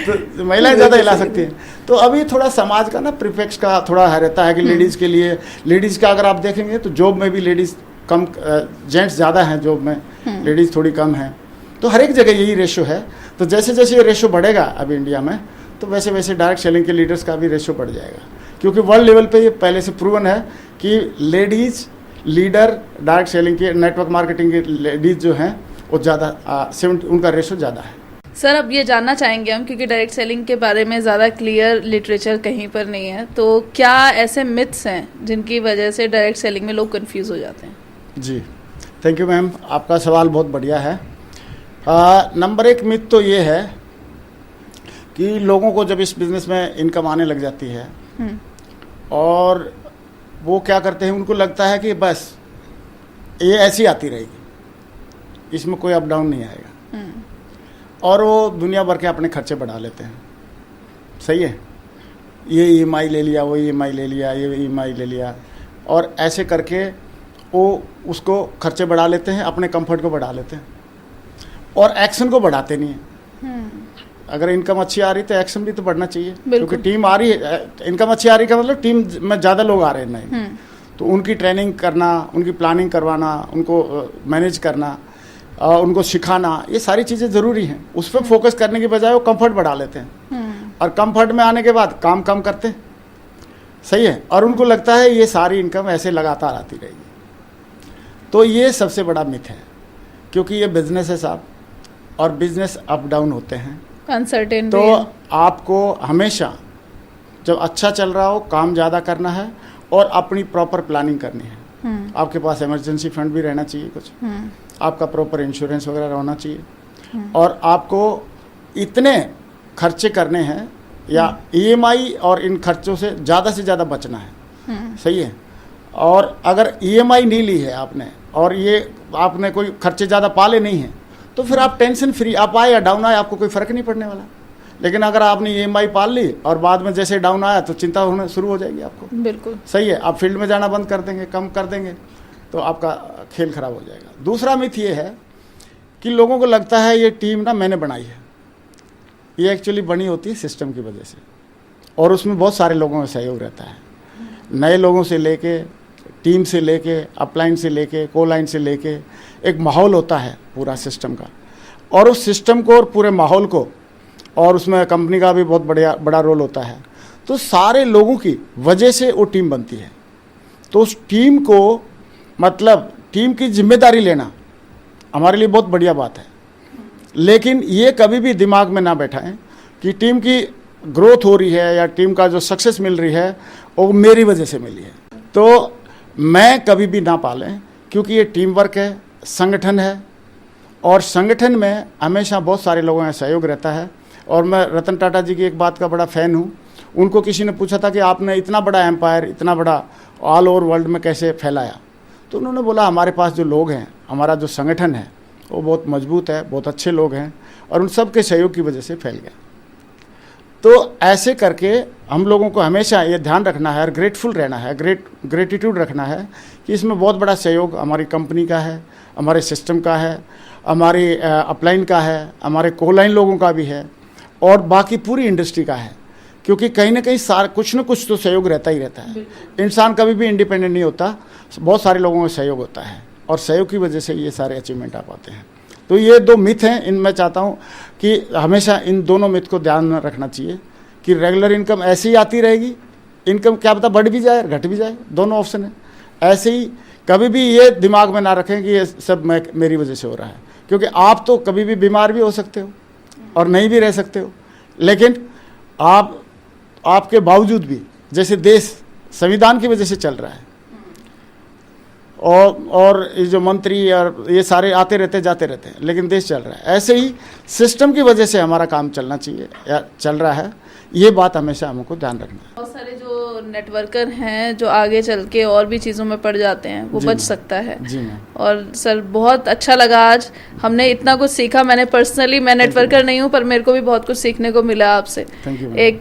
तो महिलाएं ज़्यादा हिला सकती हैं। तो अभी थोड़ा समाज का ना प्रिफेक्स का थोड़ा है रहता है कि लेडीज़ के लिए, लेडीज़ का अगर आप देखेंगे तो जॉब में भी लेडीज़ कम, जेंट्स ज़्यादा हैं जॉब में, लेडीज़ थोड़ी कम हैं। तो हर एक जगह यही रेशो है। तो जैसे जैसे ये रेशो बढ़ेगा अभी इंडिया में, तो वैसे वैसे डायरेक्ट सेलिंग के लीडर्स का भी रेशो बढ़ जाएगा, क्योंकि वर्ल्ड लेवल पे ये पहले से प्रूवन है कि लेडीज़ लीडर डायरेक्ट सेलिंग के, नेटवर्क मार्केटिंग के लेडीज़ जो हैं वो ज़्यादा, उनका रेशो ज़्यादा है। सर अब ये जानना चाहेंगे हम, क्योंकि डायरेक्ट सेलिंग के बारे में ज़्यादा क्लियर लिटरेचर कहीं पर नहीं है, तो क्या ऐसे मिथ्स हैं जिनकी वजह से डायरेक्ट सेलिंग में लोग कंफ्यूज हो जाते हैं? जी, थैंक यू मैम, आपका सवाल बहुत बढ़िया है। नंबर 1 मिथ तो ये है कि लोगों को जब इस बिज़नेस में इनकम आने लग जाती है और वो क्या करते हैं, उनको लगता है कि बस ये ऐसी आती रहेगी, इसमें कोई अप डाउन नहीं आएगा, और वो दुनिया भर के अपने खर्चे बढ़ा लेते हैं, सही है। ये EMI ले लिया, वो EMI ले लिया, ये EMI ले लिया, और ऐसे करके वो उसको खर्चे बढ़ा लेते हैं, अपने कंफर्ट को बढ़ा लेते हैं, और एक्शन को बढ़ाते नहीं हैं। अगर इनकम अच्छी आ रही तो एक्शन भी तो बढ़ना चाहिए, क्योंकि टीम आ रही है, इनकम अच्छी आ रही का मतलब टीम में ज़्यादा लोग आ रहे हैं नहीं, तो उनकी ट्रेनिंग करना, उनकी प्लानिंग करवाना, उनको मैनेज करना, उनको सिखाना, ये सारी चीज़ें ज़रूरी हैं। उस पर फोकस करने की बजाय वो कंफर्ट बढ़ा लेते हैं, और कंफर्ट में आने के बाद काम कम करते हैं, सही है, और उनको लगता है ये सारी इनकम ऐसे लगातार आती रहेगी। तो ये सबसे बड़ा मिथ है, क्योंकि ये बिजनेस है साहब, और बिजनेस अप डाउन होते हैं, अनसर्टेन। तो आपको हमेशा जब अच्छा चल रहा हो काम ज़्यादा करना है और अपनी प्रॉपर प्लानिंग करनी है। आपके पास इमरजेंसी फंड भी रहना चाहिए कुछ, आपका प्रॉपर इंश्योरेंस वगैरह होना चाहिए, और आपको इतने खर्चे करने हैं या EMI और इन खर्चों से ज़्यादा बचना है, सही है। और अगर EMI नहीं ली है आपने, और ये आपने कोई खर्चे ज़्यादा पाले नहीं हैं, तो फिर आप टेंशन फ्री, आप आए या डाउन आए आपको कोई फ़र्क नहीं पड़ने वाला। लेकिन अगर आपने EMI पाल ली और बाद में जैसे डाउन आया तो चिंता होने शुरू हो जाएगी आपको, बिल्कुल सही है। आप फील्ड में जाना बंद कर देंगे, कम कर देंगे, तो आपका खेल खराब हो जाएगा। दूसरा मिथ ये है कि लोगों को लगता है ये टीम ना मैंने बनाई है, ये एक्चुअली बनी होती है सिस्टम की वजह से, और उसमें बहुत सारे लोगों का सहयोग रहता है, नए लोगों से लेके, टीम से लेके, अपलाइन से लेके, कोलाइन से लेके, एक माहौल होता है पूरा सिस्टम का, और उस सिस्टम को और पूरे माहौल को, और उसमें कंपनी का भी बहुत बड़ा रोल होता है। तो सारे लोगों की वजह से वो टीम बनती है। तो उस टीम को, मतलब टीम की जिम्मेदारी लेना, हमारे लिए बहुत बढ़िया बात है। लेकिन ये कभी भी दिमाग में ना बैठाएं कि टीम की ग्रोथ हो रही है या टीम का जो सक्सेस मिल रही है वो मेरी वजह से मिली है। तो मैं कभी भी ना पालें, क्योंकि ये टीम वर्क है, संगठन है, और संगठन में हमेशा बहुत सारे लोगों का सहयोग रहता है। और मैं रतन टाटा जी की एक बात का बड़ा फ़ैन हूँ। उनको किसी ने पूछा था कि आपने इतना बड़ा एम्पायर, इतना बड़ा ऑल ओवर वर्ल्ड में कैसे फैलाया, तो उन्होंने बोला हमारे पास जो लोग हैं, हमारा जो संगठन है वो बहुत मजबूत है, बहुत अच्छे लोग हैं, और उन सब के सहयोग की वजह से फैल गया। तो ऐसे करके हम लोगों को हमेशा ये ध्यान रखना है और ग्रेटफुल रहना है, ग्रेटिट्यूड रखना है कि इसमें बहुत बड़ा सहयोग हमारी कंपनी का है, हमारे सिस्टम का है, हमारी अपलाइन का है, हमारे कोलाइन लोगों का भी है, और बाकी पूरी इंडस्ट्री का है। क्योंकि कहीं ना कहीं कुछ न कुछ तो सहयोग रहता ही रहता है। इंसान कभी भी इंडिपेंडेंट नहीं होता, बहुत सारे लोगों का सहयोग होता है, और सहयोग की वजह से ये सारे अचीवमेंट आ पाते हैं। तो ये दो मिथ हैं, इन मैं चाहता हूँ कि हमेशा इन दोनों मिथ को ध्यान में रखना चाहिए कि रेगुलर इनकम ऐसे ही आती रहेगी, इनकम क्या पता बढ़ भी जाए घट भी जाए, दोनों ऑप्शन है। ऐसे ही कभी भी ये दिमाग में ना रखें कि ये सब मेरी वजह से हो रहा है, क्योंकि आप तो कभी भी बीमार भी हो सकते हो और नहीं भी रह सकते हो। लेकिन आपके बावजूद भी, जैसे देश संविधान की वजह से चल रहा है, और ये जो मंत्री और ये सारे आते रहते जाते रहते हैं, लेकिन देश चल रहा है। ऐसे ही सिस्टम की वजह से हमारा काम चलना चाहिए या चल रहा है, ये बात हमेशा हमको ध्यान रखना है। बहुत सारे जो नेटवर्कर हैं जो आगे चल के और भी चीज़ों में पड़ जाते हैं, वो बच सकता है। जी मैम। और सर बहुत अच्छा लगा, आज हमने इतना कुछ सीखा। मैं नेटवर्कर नहीं हूँ, पर मेरे को भी बहुत कुछ सीखने को मिला आपसे। एक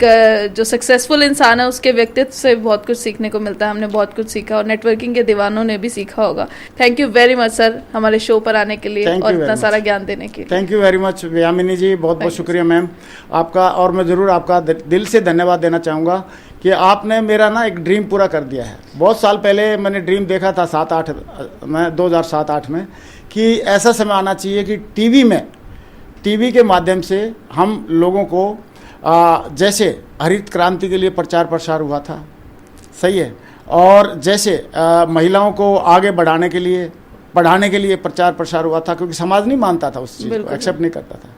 जो सक्सेसफुल इंसान है उसके व्यक्तित्व से बहुत कुछ सीखने को मिलता है। हमने बहुत कुछ सीखा, और नेटवर्किंग के दीवानों ने भी सीखा होगा। Thank you very much sir, हमारे शो पर आने के लिए और इतना सारा ज्ञान देने के लिए। Thank you very much Yamini ji, बहुत बहुत शुक्रिया मैम आपका। और मैं ज़रूर आपका दिल से धन्यवाद देना चाहूँगा कि आपने मेरा ना एक ड्रीम पूरा कर दिया है। बहुत साल पहले मैंने ड्रीम देखा था 2007-8 में कि ऐसा समय आना चाहिए कि टीवी के माध्यम से हम लोगों को जैसे हरित क्रांति के लिए प्रचार प्रसार हुआ था, सही है, और जैसे महिलाओं को आगे बढ़ाने के लिए पढ़ाने के लिए प्रचार प्रसार हुआ था, क्योंकि समाज नहीं मानता था उस चीज़ को, एक्सेप्ट नहीं करता था।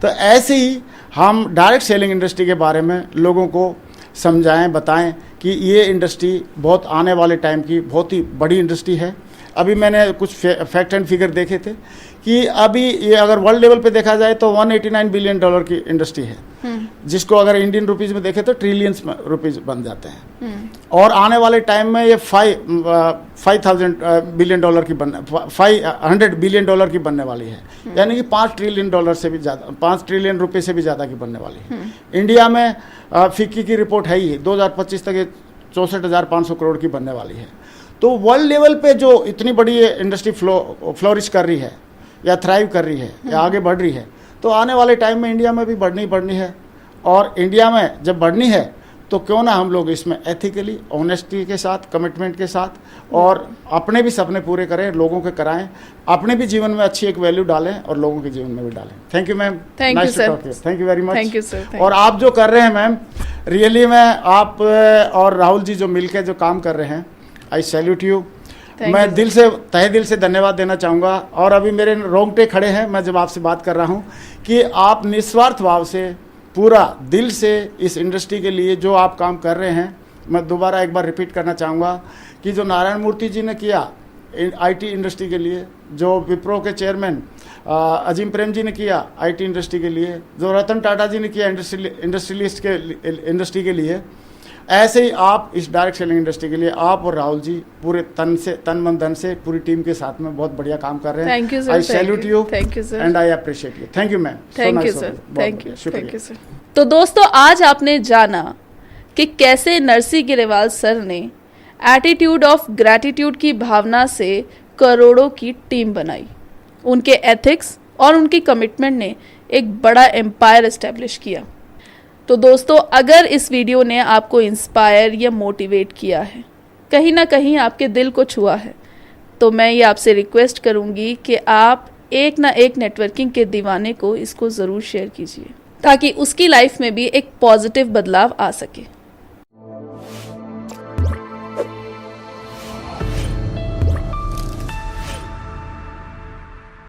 तो ऐसे ही हम डायरेक्ट सेलिंग इंडस्ट्री के बारे में लोगों को समझाएं, बताएं कि ये इंडस्ट्री बहुत आने वाले टाइम की बहुत ही बड़ी इंडस्ट्री है। अभी मैंने कुछ फैक्ट एंड फिगर देखे थे कि अभी ये अगर वर्ल्ड लेवल पे देखा जाए तो $189 बिलियन की इंडस्ट्री है, जिसको अगर इंडियन रुपीज़ में देखें तो ट्रिलियंस रुपीज़ बन जाते हैं। और आने वाले टाइम में ये $500 बिलियन की 500 बिलियन डॉलर की बनने वाली है, यानी कि $5 ट्रिलियन से भी ज़्यादा, 5 ट्रिलियन रुपये से भी ज़्यादा की बनने वाली है। इंडिया में फिक्की की रिपोर्ट है ही 2025 तक ये 64,500 करोड़ की बनने वाली है। तो वर्ल्ड लेवल पे जो इतनी बड़ी इंडस्ट्री फ्लोरिश कर रही है या थ्राइव कर रही है या आगे बढ़ रही है, तो आने वाले टाइम में इंडिया में भी बढ़नी है। और इंडिया में जब बढ़नी है तो क्यों ना हम लोग इसमें एथिकली, ऑनेस्टी के साथ, कमिटमेंट के साथ, और अपने भी सपने पूरे करें, लोगों के कराएं, अपने भी जीवन में अच्छी एक वैल्यू डालें और लोगों के जीवन में भी डालें। Thank you ma'am, thank you sir, thank you very much. Thank you sir. और आप जो कर रहे हैं मैम, रियली मैं आप और राहुल जी जो मिलकर जो काम कर रहे हैं, आई सैल्यूट यू। मैं दिल से, तहे दिल से धन्यवाद देना चाहूँगा। और अभी मेरे रोंगटे खड़े हैं मैं जब आपसे बात कर रहा हूँ कि आप निस्वार्थ भाव से, पूरा दिल से इस इंडस्ट्री के लिए जो आप काम कर रहे हैं, मैं दोबारा एक बार रिपीट करना चाहूँगा कि जो नारायण मूर्ति जी ने किया आईटी इंडस्ट्री के लिए, जो विप्रो के चेयरमैन अजीम प्रेम जी ने किया आईटी इंडस्ट्री के लिए, जो रतन टाटा जी ने किया इंडस्ट्रियलिस्ट के इंडस्ट्री के लिए, ऐसे ही आप इस डायरेक्ट सेलिंग इंडस्ट्री के लिए, आप और राहुल जी पूरे तन मन धन से पूरी टीम के साथ में बहुत बढ़िया काम कर रहे हैं। Thank you sir, I salute you, thank you sir, and I appreciate you. Thank you ma'am, thank you sir, thank you sir. तो दोस्तों, आज आपने जाना कि कैसे नरसी गिरेवाल सर ने एटीट्यूड ऑफ ग्रैटिट्यूड की भावना से करोड़ों की टीम बनाई। उनके एथिक्स और उनकी कमिटमेंट ने एक बड़ा एम्पायर एस्टेब्लिश किया। तो दोस्तों, अगर इस वीडियो ने आपको इंस्पायर या मोटिवेट किया है, कहीं ना कहीं आपके दिल को छुआ है, तो मैं ये आपसे रिक्वेस्ट करूंगी कि आप एक ना एक नेटवर्किंग के दीवाने को इसको ज़रूर शेयर कीजिए, ताकि उसकी लाइफ में भी एक पॉजिटिव बदलाव आ सके।